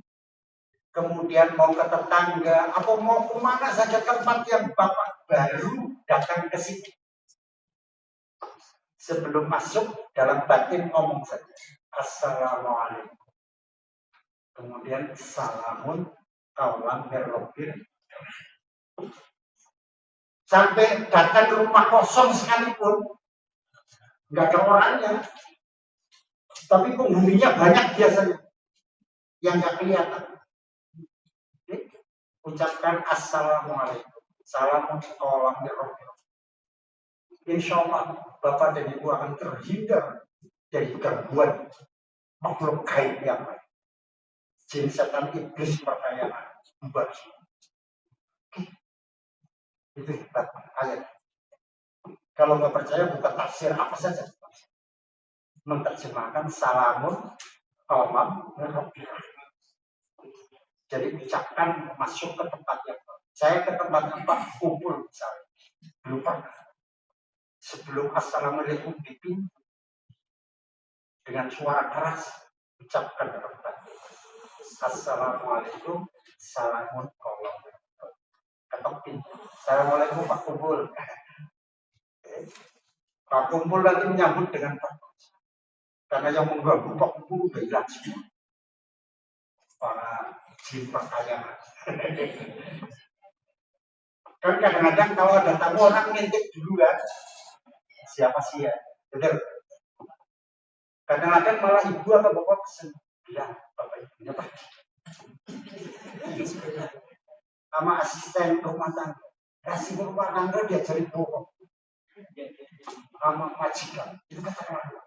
Kemudian mau ke tetangga, atau mau kemana saja tempat yang bapak baru datang ke sini. Sebelum masuk dalam batin ngomong saja. Assalamualaikum. Kemudian salamun kaulam berrobir. Sampai datang ke rumah kosong sekalipun, nggak ada orangnya. Tapi penghuninya banyak biasanya. Yang nggak kelihatan. Ucapkan assalamualaikum. Salamun kaulam berrobir. Insya Allah Bapak dan Ibu akan terhindar dari gangguan makhluk gaib yang lain. Jin, setan, iblis, perkayaan, membuat itu hebat ayat. Kalau nggak percaya buka tafsir apa saja. Menerjemahkan salamun kaulam berrobir. Jadi ucapkan masuk ke tempat yang saya ke tempat kumpul misalnya. Lupa. Sebelum assalamualaikum dipimpin dengan suara keras ucapkan dalam batin. Assalamualaikum, salamun kaulam berrobir. Ketok pintu. Assalamualaikum Pak Kumpul. Pak Kumpul nanti menyambut dengan Pak. Karena yang mengganggu Pak Kumpul udah hilang semua. Para jin perkayaan. Kan kadang-kadang kalau ada tamu orang ngintip dulu kan. Siapa sih ya? Betul. Kadang-kadang malah ibu atau bapak pesen. Bilang, bapak ibunya pergi. Sama asisten rumah tangga. Asisten rumah tangga diajarin bohong. Sama majikan. Itu kata-kata.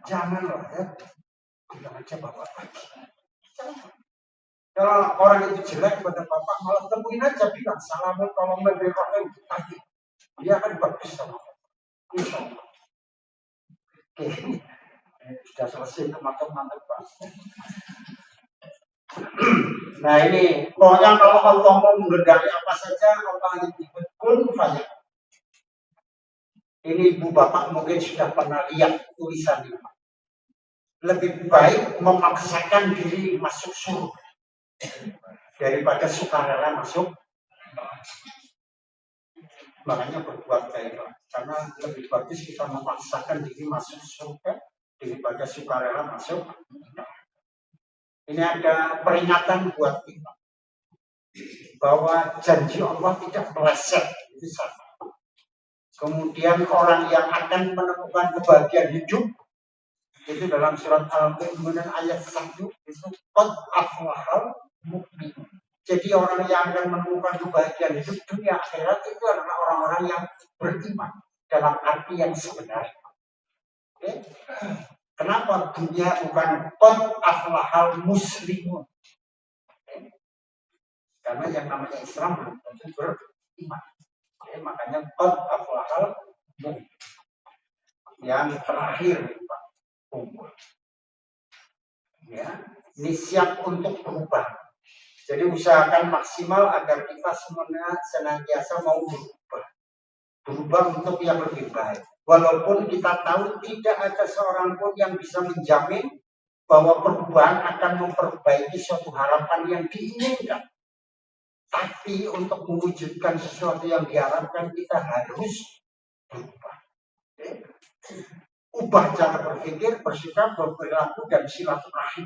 Janganlah ya. Bilang aja bapak pergi. Kalau orang itu jelek pada bapak, malah temuin aja bilang salamun kaulam berrobir pagi. Dia akan bagus sama Insya Allah. Oke, sudah selesai teman-teman Pak. Nah ini, pokoknya kalau Allah mau menghendaki apa saja, Allah hanya menyebut kun fayakun. Ini ibu bapak mungkin sudah pernah lihat tulisan ini. Lebih baik memaksakan diri masuk surga daripada sukarela masuk. Makanya berbuat baiklah, karena lebih bagus kita memaksakan diri masuk surga daripada sukarela masuk. Ini ada peringatan buat kita bahwa janji Allah tidak meleset. Itu satu. Kemudian orang yang akan menemukan kebahagiaan hidup itu dalam surat Al-Mu'minun ayat 1 itu qad aflahal mu'minun. Jadi orang yang akan menemukan kebahagiaan hidup dunia akhirat itu adalah orang-orang yang beriman dalam arti yang sebenarnya. Okay? Kenapa dunia bukan qad aflahal muslimun? Okay? Karena yang namanya Islam belum tentu beriman. Okay? Makanya qad aflahal mu'minun. Yang terakhir Pak kumpul. Ya, ini siap untuk berubah. Jadi usahakan maksimal agar kita semuanya senantiasa mau berubah untuk yang lebih baik. Walaupun kita tahu tidak ada seorang pun yang bisa menjamin bahwa perubahan akan memperbaiki suatu harapan yang diinginkan. Tapi untuk mewujudkan sesuatu yang diharapkan kita harus berubah. Ubah cara berpikir, bersikap, berperilaku, dan silaturahim.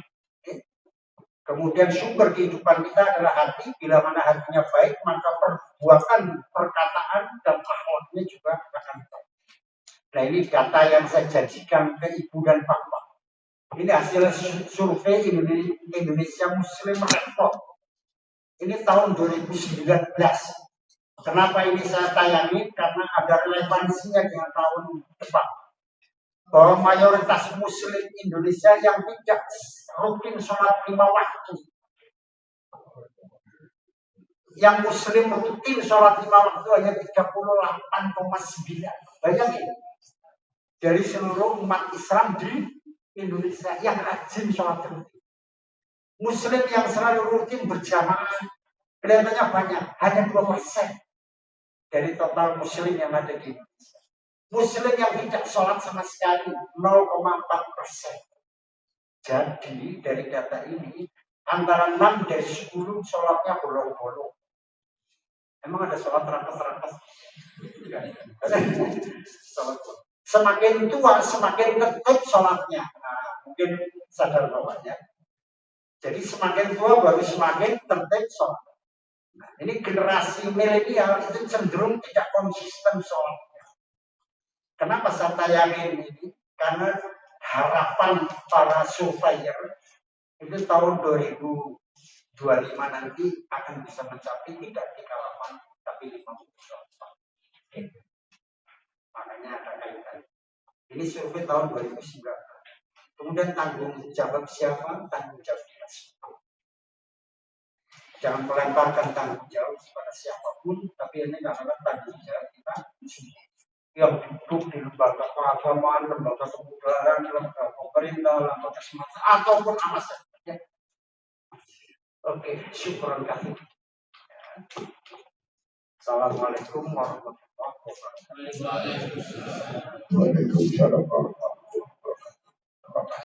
Kemudian sumber kehidupan kita adalah hati. Bila mana hatinya baik, maka perbuatan, perkataan, dan akhlaknya juga akan baik. Nah ini data yang saya janjikan ke ibu dan bapak. Ini hasil survei Indonesia Muslim Report. Ini tahun 2019. Kenapa ini saya tayangi? Karena ada relevansinya dengan tahun depan. Bahwa mayoritas Muslim Indonesia yang tidak rutin sholat 5 waktu. Yang Muslim rutin sholat 5 waktu hanya 38,9. Bayangin. Dari seluruh umat Islam di Indonesia yang rajin sholat rutin. Muslim yang selalu rutin berjamaah kelihatannya banyak, hanya 2% dari total Muslim yang ada di Indonesia. Muslim yang tidak sholat sama sekali 0,4%. Jadi dari data ini antara 6 dari 10 sholatnya bolong-bolong. Emang ada sholat rakas-rakas? Semakin tua semakin tertib sholatnya. Nah, mungkin sadar bawahnya. Jadi semakin tua baru semakin tertib sholat. Nah, ini generasi milenial itu cenderung tidak konsisten sholatnya. Kenapa saya yakin ini? Karena harapan para surveyor itu tahun 2025 nanti akan bisa mencapai tidak 38 tapi 54. Makanya ada kaitan. Ini survei tahun 2019. Kemudian tanggung jawab siapa? Tanggung jawab kita semua. Jangan melemparkan tanggung jawab kepada siapapun, tapi ini adalah tanggung jawab kita semua. Yang duduk di lembaga keagamaan, lembaga kebudayaan, lembaga pemerintah, lembaga semacam ataupun apa saja. Oke, syukur kasih. Assalamualaikum warahmatullahi wabarakatuh. Waalaikumsalam.